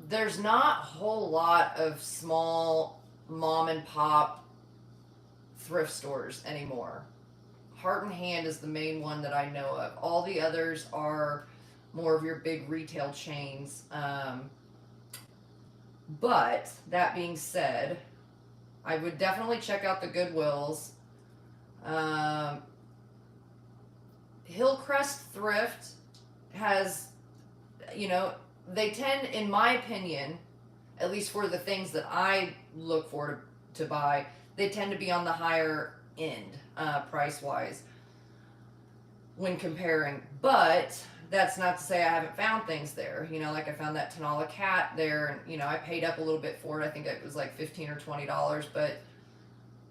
There's not a whole lot of small mom and pop thrift stores anymore. Heart and Hand is the main one that I know of. All the others are more of your big retail chains. But that being said, I would definitely check out the Goodwills. Hillcrest Thrift has, they tend, in my opinion, at least for the things that I look for to buy, they tend to be on the higher end, price wise, when comparing. But that's not to say I haven't found things there. You know, like I found that Tenala cat there, and you know, I paid up a little bit for it. I think it was like $15 or $20, but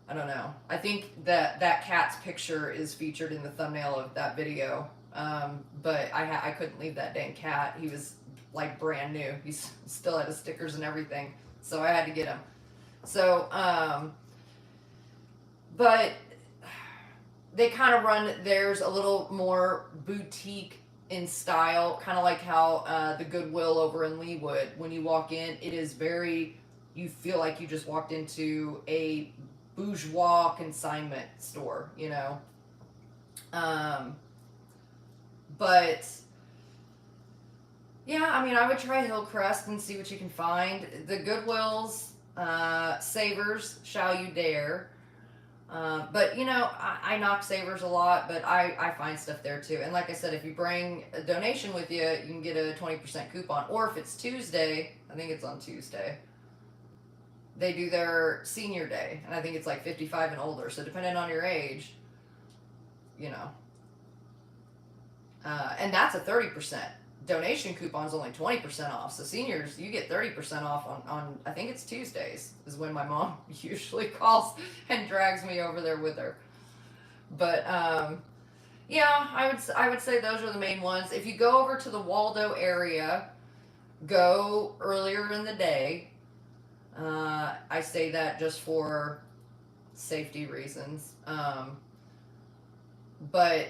I don't know. I think that that cat's picture is featured in the thumbnail of that video. But I couldn't leave that dang cat. He was like brand new. He's still had his stickers and everything, so I had to get him. So, but they kind of run theirs a little more boutique in style, kind of like how the Goodwill over in Leewood. When you walk in, it is very. You feel like you just walked into a bourgeois consignment store, you know. But yeah, I mean, I would try Hillcrest and see what you can find. The Goodwills, Savers, Shall You Dare. But you know, I knock Savers a lot, but I find stuff there too. And like I said, if you bring a donation with you, you can get a 20% coupon. Or if it's Tuesday, I think it's on Tuesday, they do their senior day, and I think it's like 55 and older. So depending on your age, you know, and that's a 30%. Donation coupon's only 20% off. So seniors, you get 30% off on I think it's Tuesdays is when my mom usually calls and drags me over there with her. But yeah, I would say those are the main ones. If you go over to the Waldo area, go earlier in the day. I say that just for safety reasons. But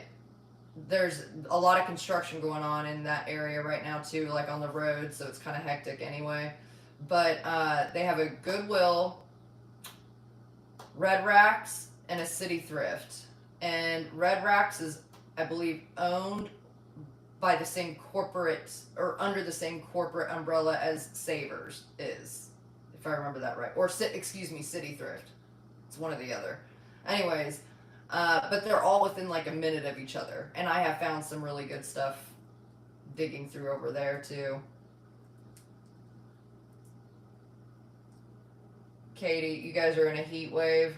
there's a lot of construction going on in that area right now too, like on the road, so it's kind of hectic anyway. But they have a Goodwill, Red Racks, and a City Thrift. And Red Racks is, I believe, owned by the same corporate, or under the same corporate umbrella as Savers is, if I remember that right. Or excuse me, City Thrift. It's one or the other. Anyways, but they're all within like a minute of each other, and I have found some really good stuff digging through over there too. Katie, you guys are in a heat wave.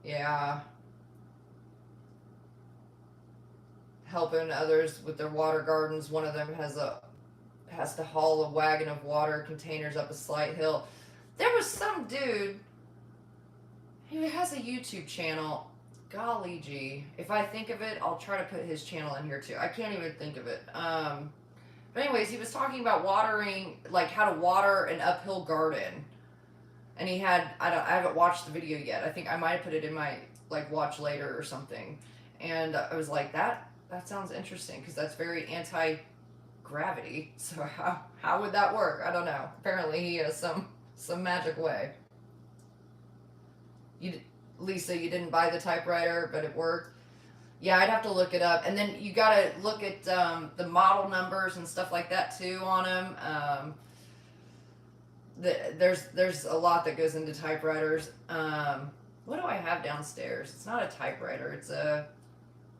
Yeah. Helping others with their water gardens. One of them has to haul a wagon of water containers up a slight hill. There was some dude who has a YouTube channel. Golly gee. If I think of it, I'll try to put his channel in here too. I can't even think of it. But anyways, he was talking about watering, like how to water an uphill garden. And he had, I haven't watched the video yet. I think I might have put it in my like watch later or something. And I was like, that sounds interesting, because that's very anti-gravity. So how would that work? I don't know. Apparently he has some magic way. Lisa, you didn't buy the typewriter, but it worked. Yeah, I'd have to look it up, and then you gotta look at the model numbers and stuff like that too on them. There's a lot that goes into typewriters. What do I have downstairs? It's not a typewriter. It's a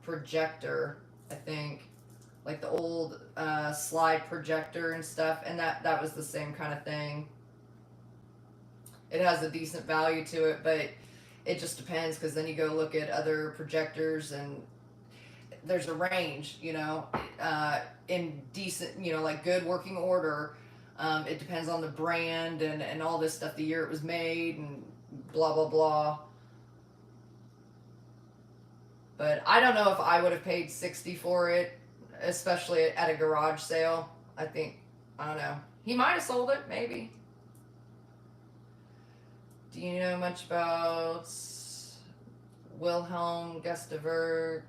projector, I think, like the old slide projector and stuff, and that was the same kind of thing. It has a decent value to it, but it just depends, because then you go look at other projectors and there's a range, you know, in decent, you know, like good working order. It depends on the brand and all this stuff, the year it was made and blah, blah, blah. But I don't know if I would have paid $60 for it, especially at a garage sale. I don't know. He might have sold it, maybe. Do you know much about Wilhelm Gustavert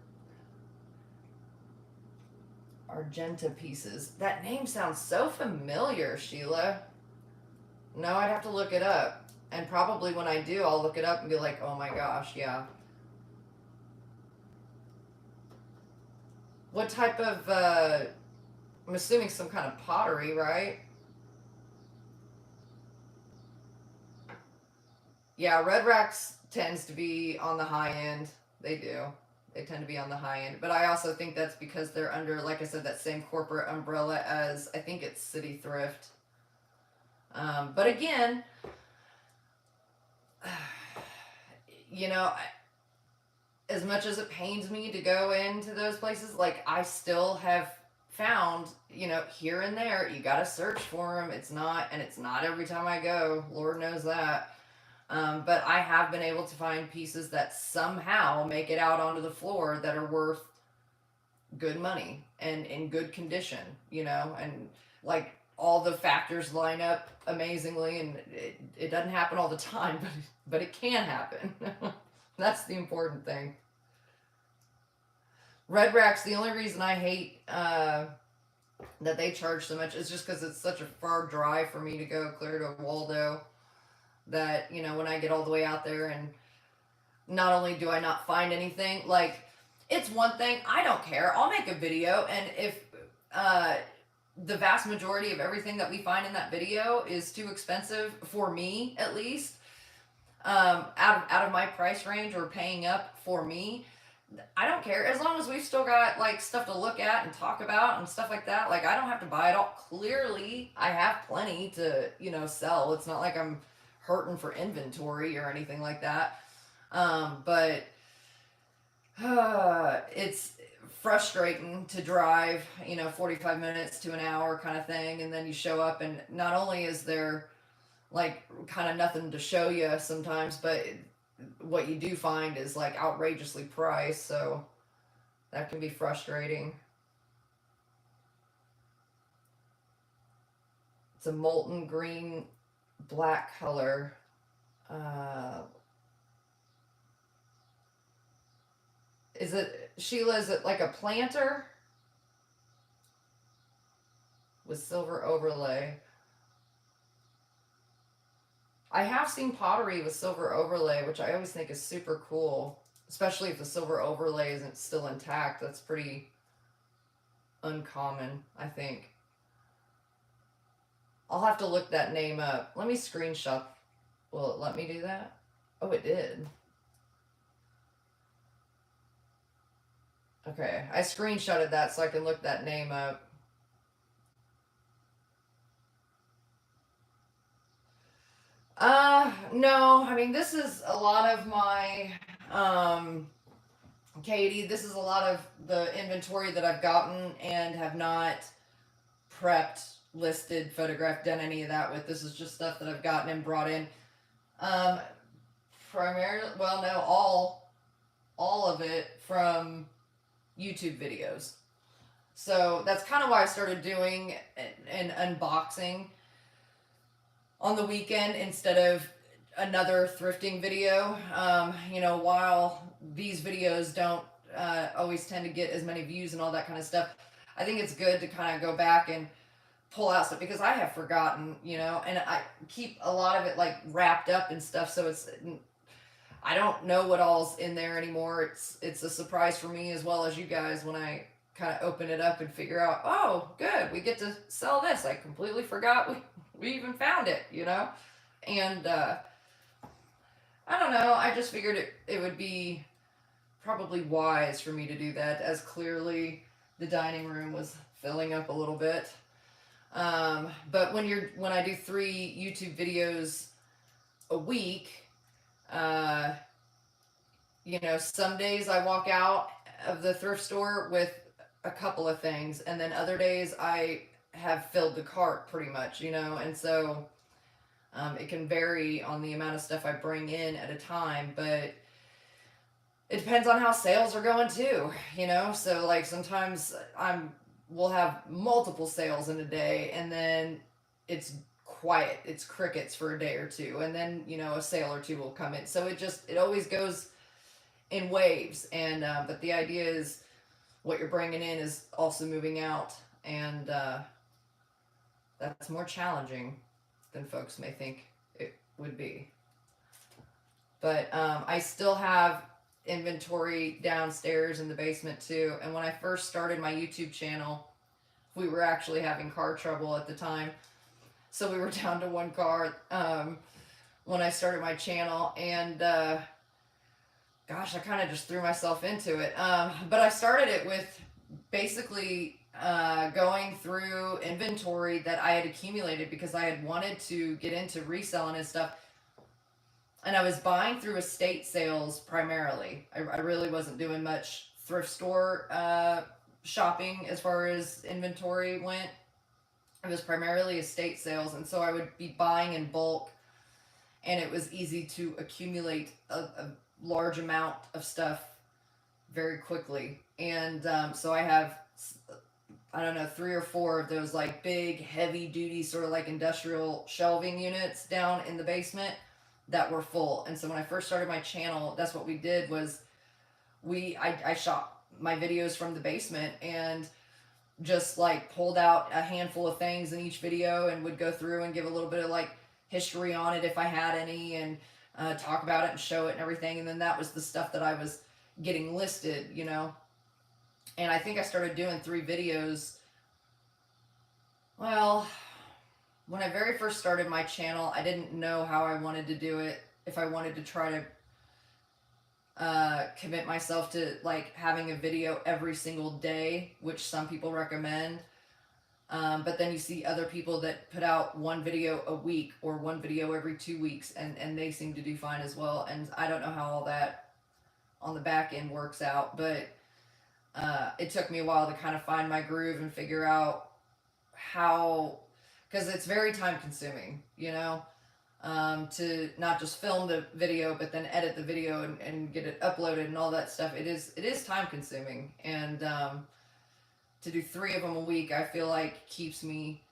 Argenta pieces? That name sounds so familiar, Sheila. No, I'd have to look it up. And probably when I do, I'll look it up and be like, oh my gosh, yeah. What type of, I'm assuming some kind of pottery, right? Yeah, Red Racks tends to be on the high end. They do. They tend to be on the high end, but I also think that's because they're under, like I said, that same corporate umbrella as, I think it's City Thrift. But again, you know, as much as it pains me to go into those places, like I still have found, you know, here and there, you got to search for them. It's not every time I go, Lord knows that. But I have been able to find pieces that somehow make it out onto the floor that are worth good money and in good condition, you know, and like all the factors line up amazingly, and it doesn't happen all the time, but it can happen. That's the important thing. Red Rack's the only reason I hate that they charge so much is just because it's such a far drive for me to go clear to Waldo, that, you know, when I get all the way out there, and not only do I not find anything, like, it's one thing, I don't care, I'll make a video, and if the vast majority of everything that we find in that video is too expensive for me, at least, out of my price range, or paying up for me, I don't care, as long as we've still got like stuff to look at and talk about and stuff like that. Like, I don't have to buy it all. Clearly I have plenty to, you know, sell. It's not like I'm hurting for inventory or anything like that. But it's frustrating to drive, you know, 45 minutes to an hour kind of thing, and then you show up and not only is there like kind of nothing to show you sometimes, but what you do find is like outrageously priced, so that can be frustrating. It's a molten green black color. Is it, Sheila, is it like a planter with silver overlay? I have seen pottery with silver overlay, which I always think is super cool, especially if the silver overlay isn't still intact. That's pretty uncommon, I think. I'll have to look that name up. Let me screenshot. Will it let me do that? Oh, it did. Okay, I screenshotted that so I can look that name up. No, I mean, this is a lot of my, Katie, this is a lot of the inventory that I've gotten and have not prepped, listed, photographed, done any of that with. This is just stuff that I've gotten and brought in. Primarily, well, no, all of it from YouTube videos. So that's kind of why I started doing an unboxing on the weekend instead of another thrifting video. You know, while these videos don't always tend to get as many views and all that kind of stuff, I think it's good to kind of go back and pull out stuff, because I have forgotten, you know, and I keep a lot of it like wrapped up and stuff, so I don't know what all's in there anymore. It's a surprise for me as well as you guys when I kind of open it up and figure out, oh, good, we get to sell this. I completely forgot we even found it, you know? And I don't know, I just figured it would be probably wise for me to do that, as clearly the dining room was filling up a little bit. But when I do 3 YouTube videos a week, you know, some days I walk out of the thrift store with a couple of things, and then other days I have filled the cart pretty much, you know, and so it can vary on the amount of stuff I bring in at a time, but it depends on how sales are going too, you know. So like sometimes we'll have multiple sales in a day, and then it's quiet, it's crickets for a day or two, and then, you know, a sale or two will come in. So it always goes in waves, and but the idea is what you're bringing in is also moving out, and that's more challenging than folks may think it would be. But I still have inventory downstairs in the basement too. And when I first started my YouTube channel, we were actually having car trouble at the time, so we were down to 1 car when I started my channel, and gosh, I kind of just threw myself into it. But I started it with basically going through inventory that I had accumulated because I had wanted to get into reselling and stuff. And I was buying through estate sales primarily. I really wasn't doing much thrift store shopping as far as inventory went. It was primarily estate sales. And so I would be buying in bulk, and it was easy to accumulate a large amount of stuff very quickly. And so I have, I don't know, 3 or 4 of those like big, heavy duty, sort of like industrial shelving units down in the basement that were full. And so when I first started my channel, that's what we did was I shot my videos from the basement and just like pulled out a handful of things in each video and would go through and give a little bit of like history on it if I had any, and talk about it and show it and everything. And then that was the stuff that I was getting listed, you know. And I think I started doing 3 videos. Well, when I very first started my channel, I didn't know how I wanted to do it. If I wanted to try to commit myself to like having a video every single day, which some people recommend. But then you see other people that put out 1 video a week or 1 video every 2 weeks, and they seem to do fine as well. And I don't know how all that on the back end works out, but it took me a while to kind of find my groove and figure out how, because it's very time consuming, you know, to not just film the video, but then edit the video and get it uploaded and all that stuff. It is time consuming. And to do 3 of them a week, I feel like keeps me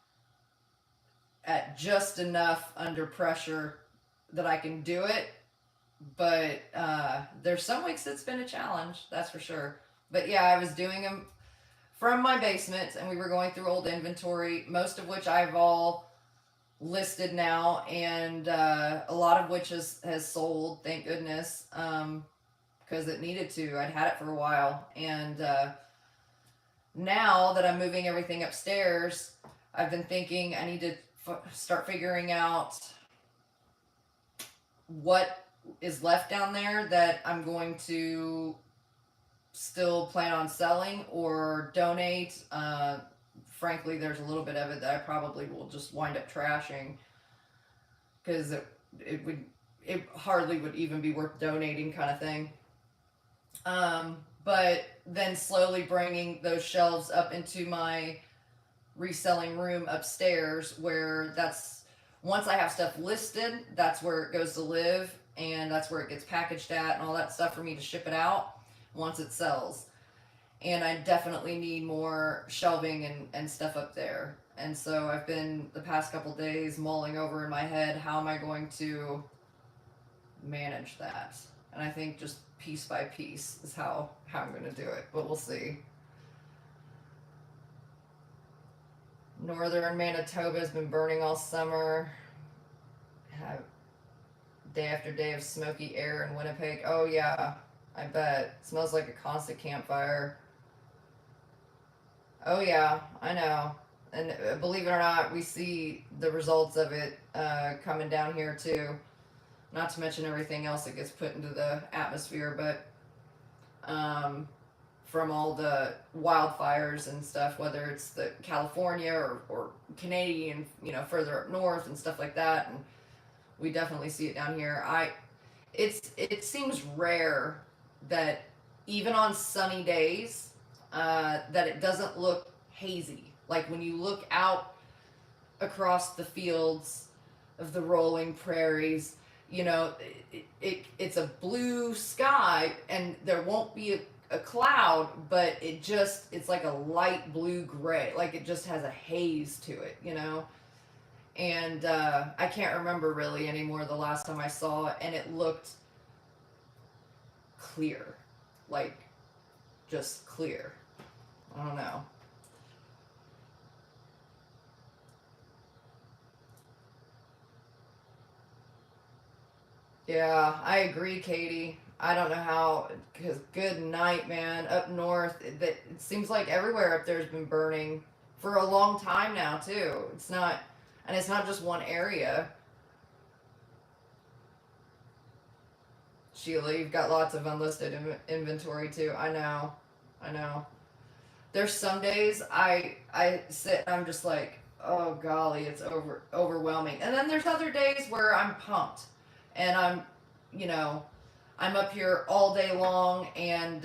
at just enough under pressure that I can do it. But there's some weeks it's been a challenge, that's for sure. But yeah, I was doing them from my basement, and we were going through old inventory, most of which I've all listed now, and a lot of which has sold, thank goodness, because it needed to. I'd had it for a while, and now that I'm moving everything upstairs, I've been thinking I need to start figuring out what is left down there that I'm going to still plan on selling or donate. Frankly, there's a little bit of it that I probably will just wind up trashing, because it hardly would even be worth donating, kind of thing. But then slowly bringing those shelves up into my reselling room upstairs, where that's, once I have stuff listed, that's where it goes to live, and that's where it gets packaged at and all that stuff for me to ship it out once it sells. And I definitely need more shelving and stuff up there. And so I've been the past couple days mulling over in my head, how am I going to manage that? And I think just piece by piece is how I'm going to do it, but we'll see. Northern Manitoba has been burning all summer. Have day after day of smoky air in Winnipeg. Oh yeah, I bet. It smells like a constant campfire. Oh yeah, I know. And believe it or not, we see the results of it coming down here too. Not to mention everything else that gets put into the atmosphere, but from all the wildfires and stuff, whether it's the California or Canadian, you know, further up north and stuff like that. And we definitely see it down here. It seems rare that even on sunny days, that it doesn't look hazy. Like when you look out across the fields of the rolling prairies, you know, it's a blue sky, and there won't be a cloud, but it's like a light blue gray. Like it just has a haze to it, you know? And I can't remember really anymore the last time I saw it, and it looked clear. Like, just clear. I don't know. Yeah, I agree, Katie. I don't know how, because good night, man. Up north, it seems like everywhere up there's been burning for a long time now, too. And it's not just one area. Sheila, you've got lots of unlisted inventory too. I know. I know. There's some days I sit and I'm just like, oh golly, it's overwhelming. And then there's other days where I'm pumped and I'm, you know, I'm up here all day long and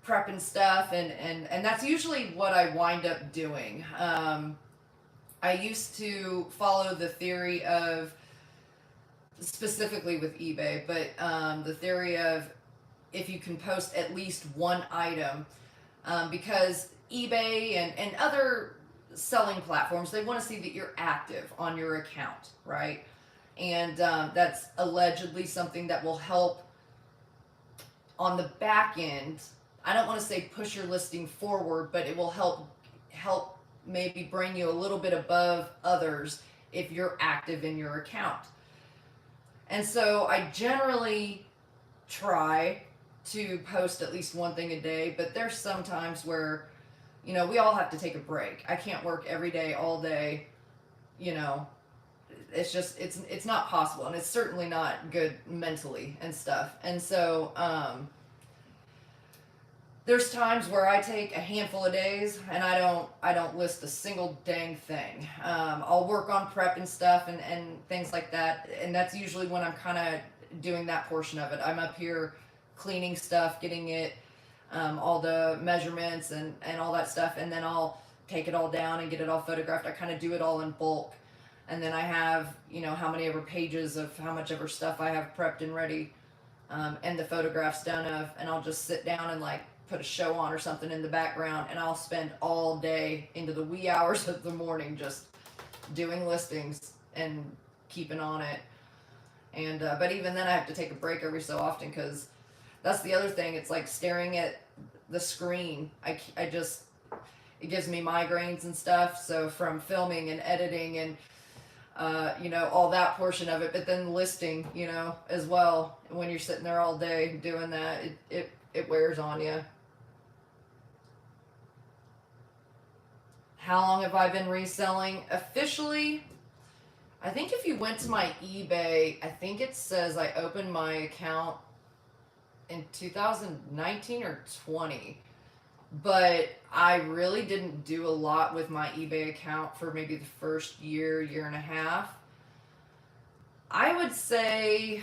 prepping stuff and that's usually what I wind up doing. I used to follow the theory of, specifically with eBay, but the theory of if you can post at least one item, because eBay and other selling platforms, they want to see that you're active on your account, right? And that's allegedly something that will help on the back end. I don't want to say push your listing forward, but it will help maybe bring you a little bit above others if you're active in your account. And so I generally try to post at least one thing a day, but there's some times where, we all have to take a break. I can't work every day, all day, it's just, it's not possible, and it's certainly not good mentally and stuff. And so, there's times where I take a handful of days and I don't list a single dang thing. I'll work on prep and stuff and things like that, and that's usually when I'm kind of doing that portion of it. I'm up here cleaning stuff, getting it, all the measurements and all that stuff, and then I'll take it all down and get it all photographed. I kind of do it all in bulk, and then I have how many ever pages of how much ever stuff I have prepped and ready, and the photographs done of, and I'll just sit down and put a show on or something in the background, and I'll spend all day into the wee hours of the morning just doing listings and keeping on it. And but even then I have to take a break every so often, because that's the other thing. It's like staring at the screen. I just, it gives me migraines and stuff. So from filming and editing and all that portion of it, but then listing, as well, when you're sitting there all day doing that, it wears on you. How long have I been reselling? Officially, I think if you went to my eBay, I think it says I opened my account in 2019 or 20. But I really didn't do a lot with my eBay account for maybe the first year and a half. I would say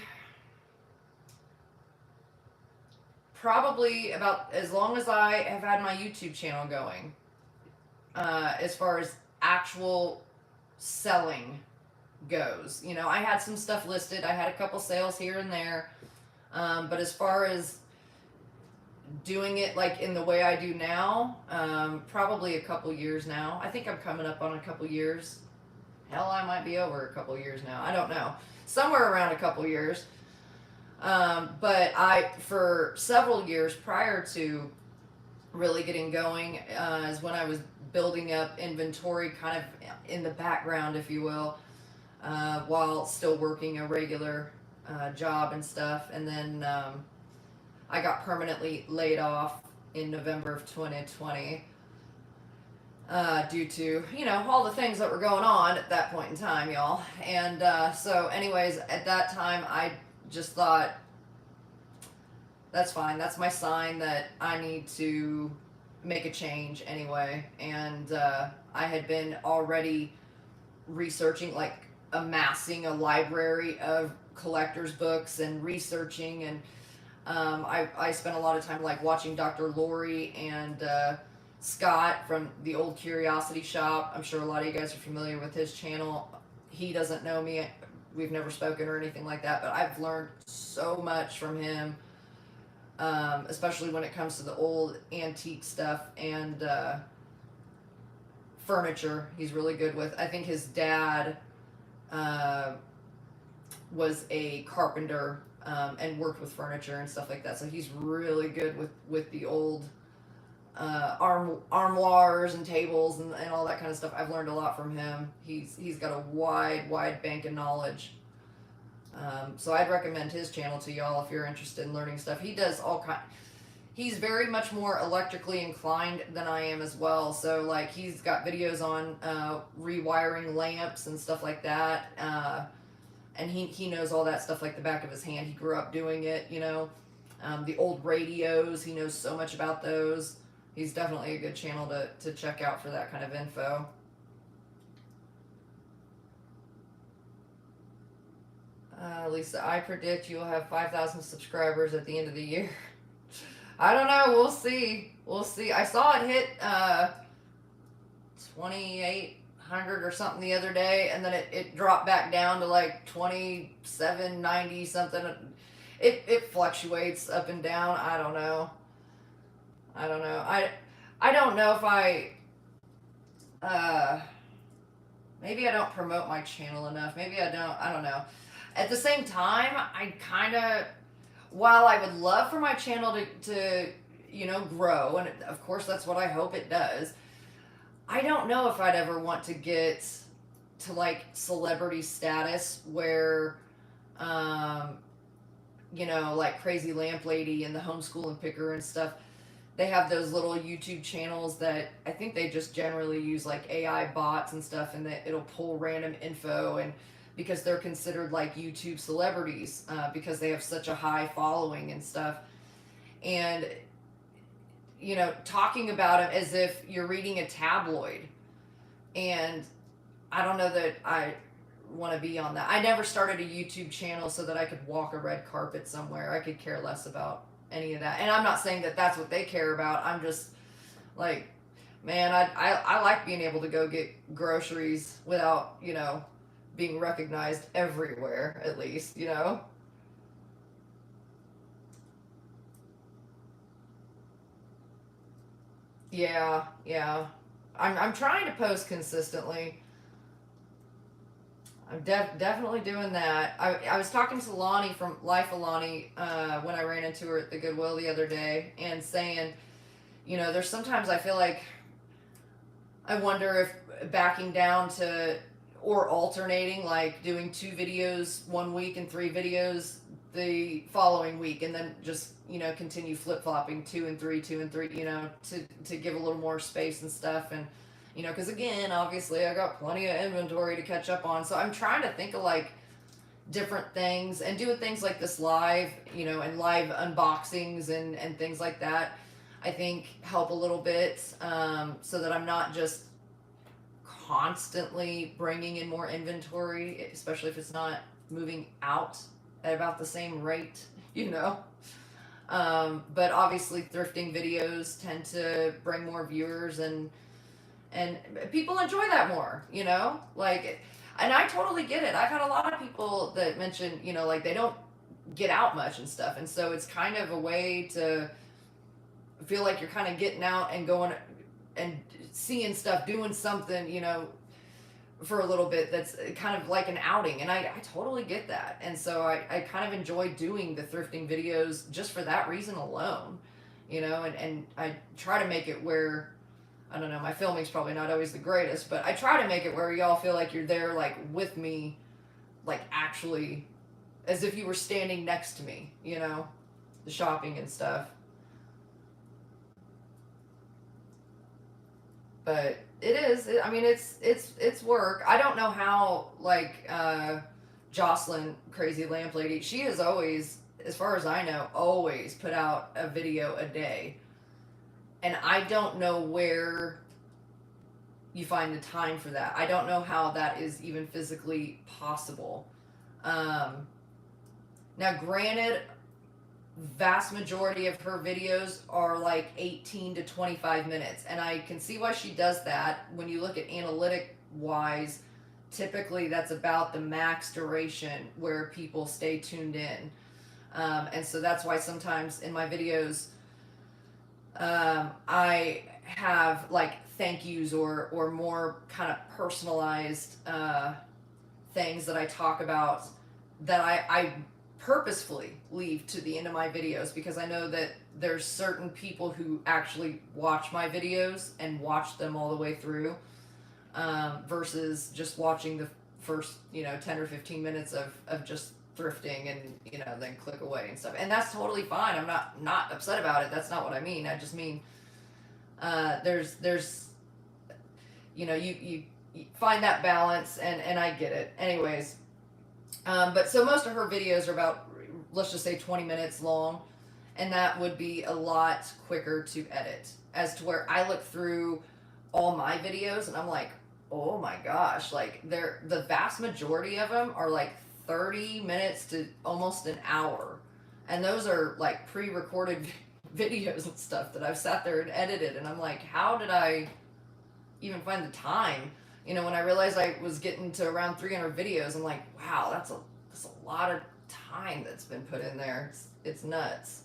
probably about as long as I have had my YouTube channel going. As far as actual selling goes, I had some stuff listed. I had a couple sales here and there, but as far as doing it in the way I do now, probably a couple years now. I think I'm coming up on a couple years. Hell, I might be over a couple years now. I don't know. Somewhere around a couple years. But for several years prior to really getting going, is when I was building up inventory kind of in the background, if you will, while still working a regular job and stuff. And then I got permanently laid off in November of 2020 due to, all the things that were going on at that point in time, y'all. And so anyways, at that time, I just thought, that's fine. That's my sign that I need to make a change anyway. And I had been already researching, amassing a library of collector's books and researching, and I spent a lot of time watching Dr. Lori and Scott from the Old Curiosity Shop. I'm sure a lot of you guys are familiar with his channel. He doesn't know me. We've never spoken or anything like that, but I've learned so much from him, especially when it comes to the old antique stuff and furniture. He's really good with. I think his dad was a carpenter and worked with furniture and stuff like that. So he's really good with the old armoires and tables and all that kind of stuff. I've learned a lot from him. He's got a wide bank of knowledge. So I'd recommend his channel to y'all if you're interested in learning stuff. He does all kind. He's very much more electrically inclined than I am as well. So he's got videos on rewiring lamps and stuff like that. and he knows all that stuff like the back of his hand. He grew up doing it, you know. The old radios, he knows so much about those. He's definitely a good channel to check out for that kind of info. Lisa, I predict you will have 5,000 subscribers at the end of the year. I don't know. We'll see. We'll see. I saw it hit 2,800 or something the other day, and then it dropped back down to like 2,790 something. It fluctuates up and down. I don't know. I don't know. I don't know if uh maybe I don't promote my channel enough. Maybe I don't. I don't know. At the same time, I kind of, while I would love for my channel to you know, grow, and of course that's what I hope it does, I don't know if I'd ever want to get to like celebrity status where, you know, like Crazy Lamp Lady and the Homeschooling Picker and stuff. They have those little YouTube channels that I think they just generally use like AI bots and stuff, and that it'll pull random info, and because they're considered like YouTube celebrities because they have such a high following and stuff, and you know, talking about them as if you're reading a tabloid, and I don't know that I want to be on that. I never started a YouTube channel so that I could walk a red carpet somewhere. I could care less about any of that. And I'm not saying that that's what they care about. I'm just like, man, I like being able to go get groceries without, you know, being recognized everywhere, at least, you know? Yeah, yeah. I'm trying to post consistently. I'm definitely doing that. I was talking to Lonny from Life of Lonny when I ran into her at the Goodwill the other day, and saying, you know, there's sometimes I feel like I wonder if backing down to, or alternating, like doing 2 videos one week and 3 videos the following week, and then just, you know, continue flip flopping 2 and 3, 2 and 3, you know, to give a little more space and stuff. And you know, because again, obviously I got plenty of inventory to catch up on, so I'm trying to think of like different things, and doing things like this live, you know, and live unboxings and things like that, I think help a little bit, so that I'm not just constantly bringing in more inventory, especially if it's not moving out at about the same rate, you know. But obviously thrifting videos tend to bring more viewers, and people enjoy that more, you know, like, and I totally get it. I've had a lot of people that mention, you know, like they don't get out much and stuff, and so it's kind of a way to feel like you're kind of getting out and going and seeing stuff, doing something, you know, for a little bit, that's kind of like an outing, and I totally get that. And so I kind of enjoy doing the thrifting videos just for that reason alone, you know. And I try to make it where, I don't know, my filming's probably not always the greatest, but I try to make it where y'all feel like you're there, like with me, like actually as if you were standing next to me, you know, the shopping and stuff. But it is. I mean, it's work. I don't know how, like, Jocelyn, Crazy Lamp Lady, she has always, as far as I know, always put out a video a day, and I don't know where you find the time for that. I don't know how that is even physically possible. Um, Now, granted, vast majority of her videos are like 18 to 25 minutes, and I can see why she does that. When you look at analytic wise, typically that's about the max duration where people stay tuned in. And so that's why sometimes in my videos, I have like thank yous, or more kind of personalized things that I talk about, that I purposefully leave to the end of my videos, because I know that there's certain people who actually watch my videos and watch them all the way through, versus just watching the first, 10 or 15 minutes of just thrifting, and then click away and stuff. And that's totally fine. I'm not upset about it. That's not what I mean. I just mean, there's you find that balance, and I get it. Anyways, But so most of her videos are about, let's just say, 20 minutes long, and that would be a lot quicker to edit. As to where I look through all my videos and I'm like, oh my gosh, like the vast majority of them are like 30 minutes to almost an hour, and those are like pre-recorded videos and stuff that I've sat there and edited, and I'm like, how did I even find the time? When I realized I was getting to around 300 videos, I'm like, wow, that's a lot of time that's been put in there. It's nuts.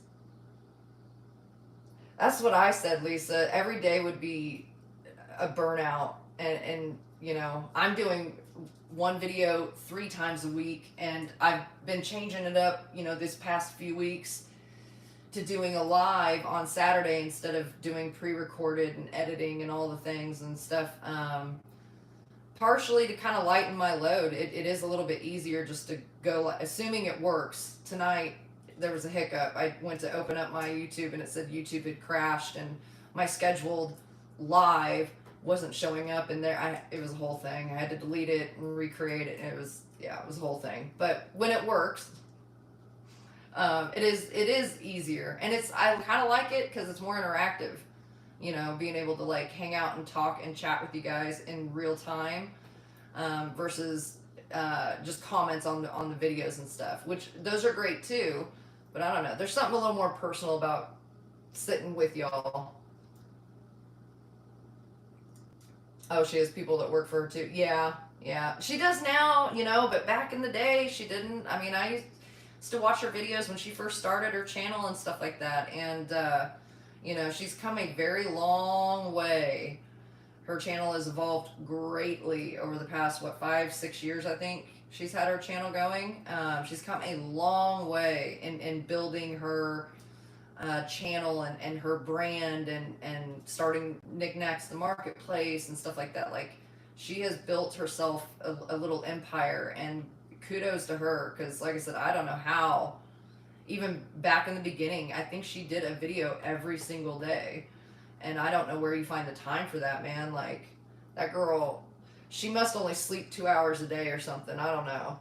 That's what I said, Lisa. Every day would be a burnout, and I'm doing one video 3 times a week, and I've been changing it up, this past few weeks to doing a live on Saturday instead of doing pre-recorded and editing and all the things and stuff. Partially to kind of lighten my load. It is a little bit easier just to go, assuming it works. Tonight there was a hiccup. I went to open up my YouTube and it said YouTube had crashed, and my scheduled live wasn't showing up in there. It was a whole thing. I had to delete it and recreate it, and it was a whole thing. But when it works, it is easier, and I kind of like it because it's more interactive. Being able to like hang out and talk and chat with you guys in real time, versus just comments on the videos and stuff, which those are great too. But I don't know. There's something a little more personal about sitting with y'all. Oh, she has people that work for her too. Yeah, yeah. She does now, but back in the day, she didn't. I mean, I used to watch her videos when she first started her channel and stuff like that. And, she's come a very long way. Her channel has evolved greatly over the past, 5-6 years, I think she's had her channel going. She's come a long way in building her channel and her brand, and starting Niknax the marketplace and stuff like that. Like, she has built herself a little empire, and kudos to her, because like I said, I don't know how. Even back in the beginning, I think she did a video every single day, and I don't know where you find the time for that, man. Like, that girl, she must only sleep 2 hours a day or something. I don't know.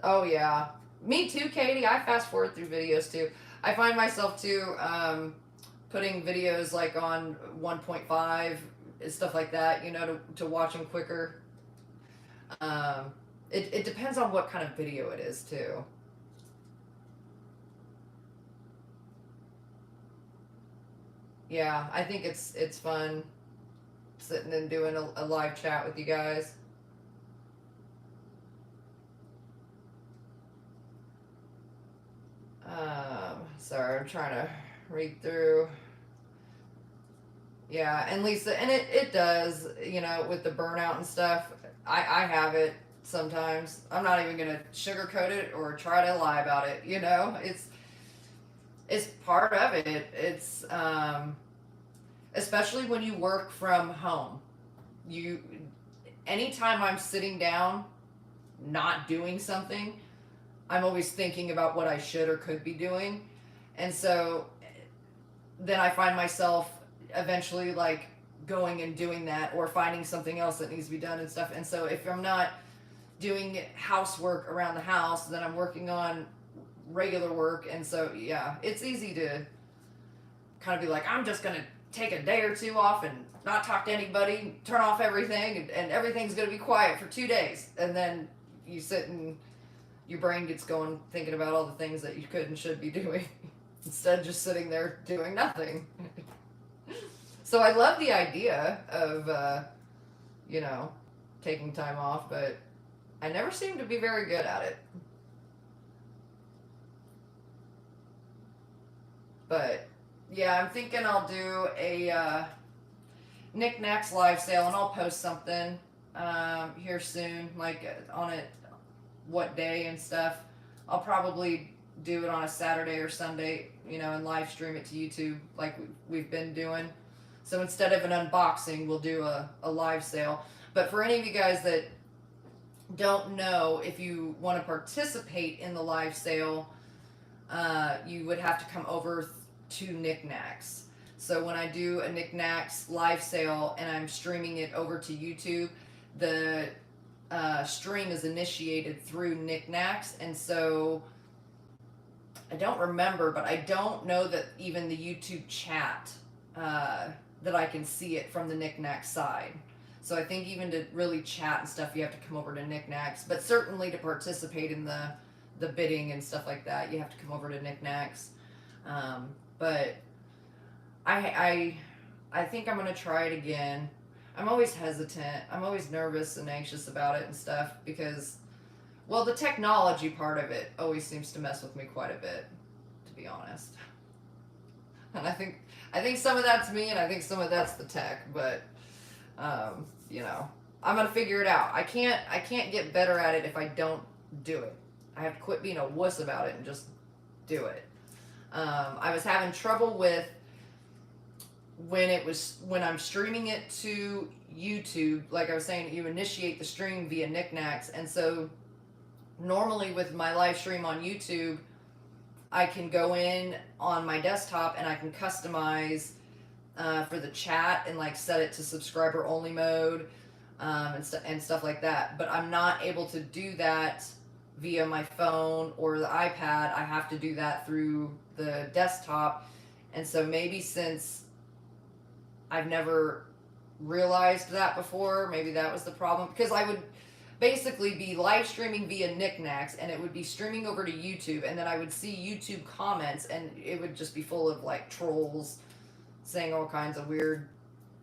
Oh yeah, me too, Katie. I fast forward through videos too. I find myself too, putting videos like on 1.5, stuff like that, to watch them quicker. It depends on what kind of video it is too. Yeah, I think it's fun sitting and doing a live chat with you guys. Sorry, I'm trying to read through. Yeah, and Lisa, and it does, with the burnout and stuff. I have it sometimes. I'm not even gonna sugarcoat it or try to lie about it. It's part of it. It's especially when you work from home. You Anytime I'm sitting down, not doing something, I'm always thinking about what I should or could be doing, and so then I find myself eventually like going and doing that, or finding something else that needs to be done and stuff. And so if I'm not doing housework around the house, then I'm working on regular work. And so yeah, it's easy to kind of be like, I'm just gonna take a day or two off and not talk to anybody, turn off everything, and everything's gonna be quiet for 2 days. And then you sit and your brain gets going thinking about all the things that you could and should be doing instead of just sitting there doing nothing. So I love the idea of, taking time off, but I never seem to be very good at it. But yeah, I'm thinking I'll do a Niknax live sale, and I'll post something here soon, like on it, what day and stuff. I'll probably do it on a Saturday or Sunday, and live stream it to YouTube like we've been doing. So instead of an unboxing, we'll do a live sale. But for any of you guys that don't know, if you want to participate in the live sale, you would have to come over to Niknax. So when I do a Niknax live sale and I'm streaming it over to YouTube, the stream is initiated through Niknax, and so I don't remember, but I don't know that even the YouTube chat that I can see it from the Niknax side. So I think even to really chat and stuff, you have to come over to Niknax. But certainly to participate in the bidding and stuff like that, you have to come over to Niknax. But I think I'm gonna try it again. I'm always hesitant. I'm always nervous and anxious about it and stuff because, well, the technology part of it always seems to mess with me quite a bit, to be honest. And I think some of that's me, and I think some of that's the tech. But you know, I'm gonna figure it out. I can't get better at it if I don't do it. I have to quit being a wuss about it and just do it. I was having trouble with when I'm streaming it to YouTube. Like I was saying, you initiate the stream via Niknax, and so normally with my live stream on YouTube, I can go in on my desktop and I can customize for the chat and like set it to subscriber only mode and stuff like that. But I'm not able to do that via my phone or the iPad. I have to do that through the desktop. And so maybe since I've never realized that before, maybe that was the problem, because I would basically be live streaming via Niknax and it would be streaming over to YouTube, and then I would see YouTube comments and it would just be full of like trolls saying all kinds of weird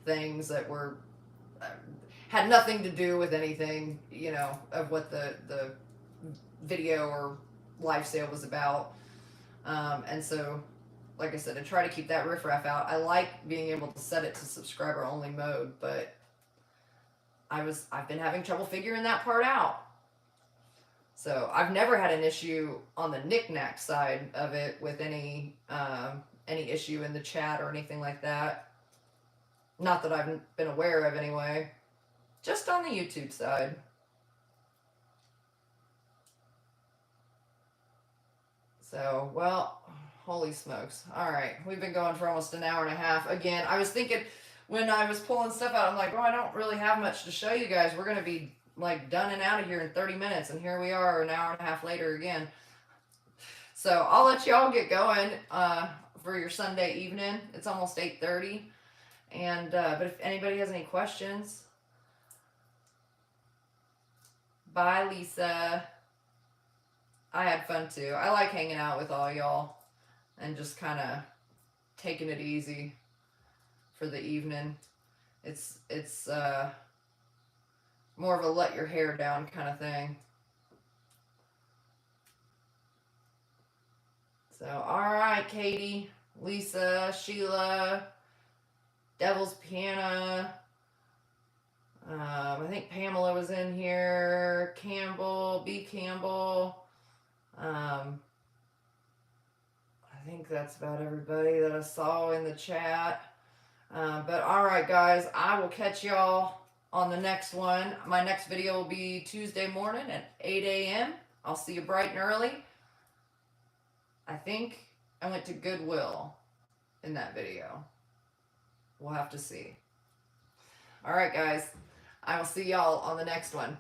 things that were had nothing to do with anything, you know, of what the video or live sale was about. And so, like I said, I try to keep that riffraff out. I like being able to set it to subscriber only mode, but I've been having trouble figuring that part out. So I've never had an issue on the Niknax side of it with any issue in the chat or anything like that. Not that I've been aware of anyway. Just on the YouTube side. So, well, holy smokes. All right, we've been going for almost an hour and a half. Again, I was thinking when I was pulling stuff out, I'm like, oh, I don't really have much to show you guys. We're going to be like done and out of here in 30 minutes. And here we are an hour and a half later again. So I'll let y'all get going for your Sunday evening. It's almost 8:30. And, but if anybody has any questions, bye, Lisa. I had fun too. I like hanging out with all y'all and just kind of taking it easy for the evening. It's more of a let your hair down kind of thing. So, all right, Katie, Lisa, Sheila, Devil's Piano. I think Pamela was in here. Campbell, B. Campbell. I think that's about everybody that I saw in the chat. But all right, guys, I will catch y'all on the next one. My next video will be Tuesday morning at 8 a.m. I'll see you bright and early. I think I went to Goodwill in that video. We'll have to see. All right, guys, I will see y'all on the next one.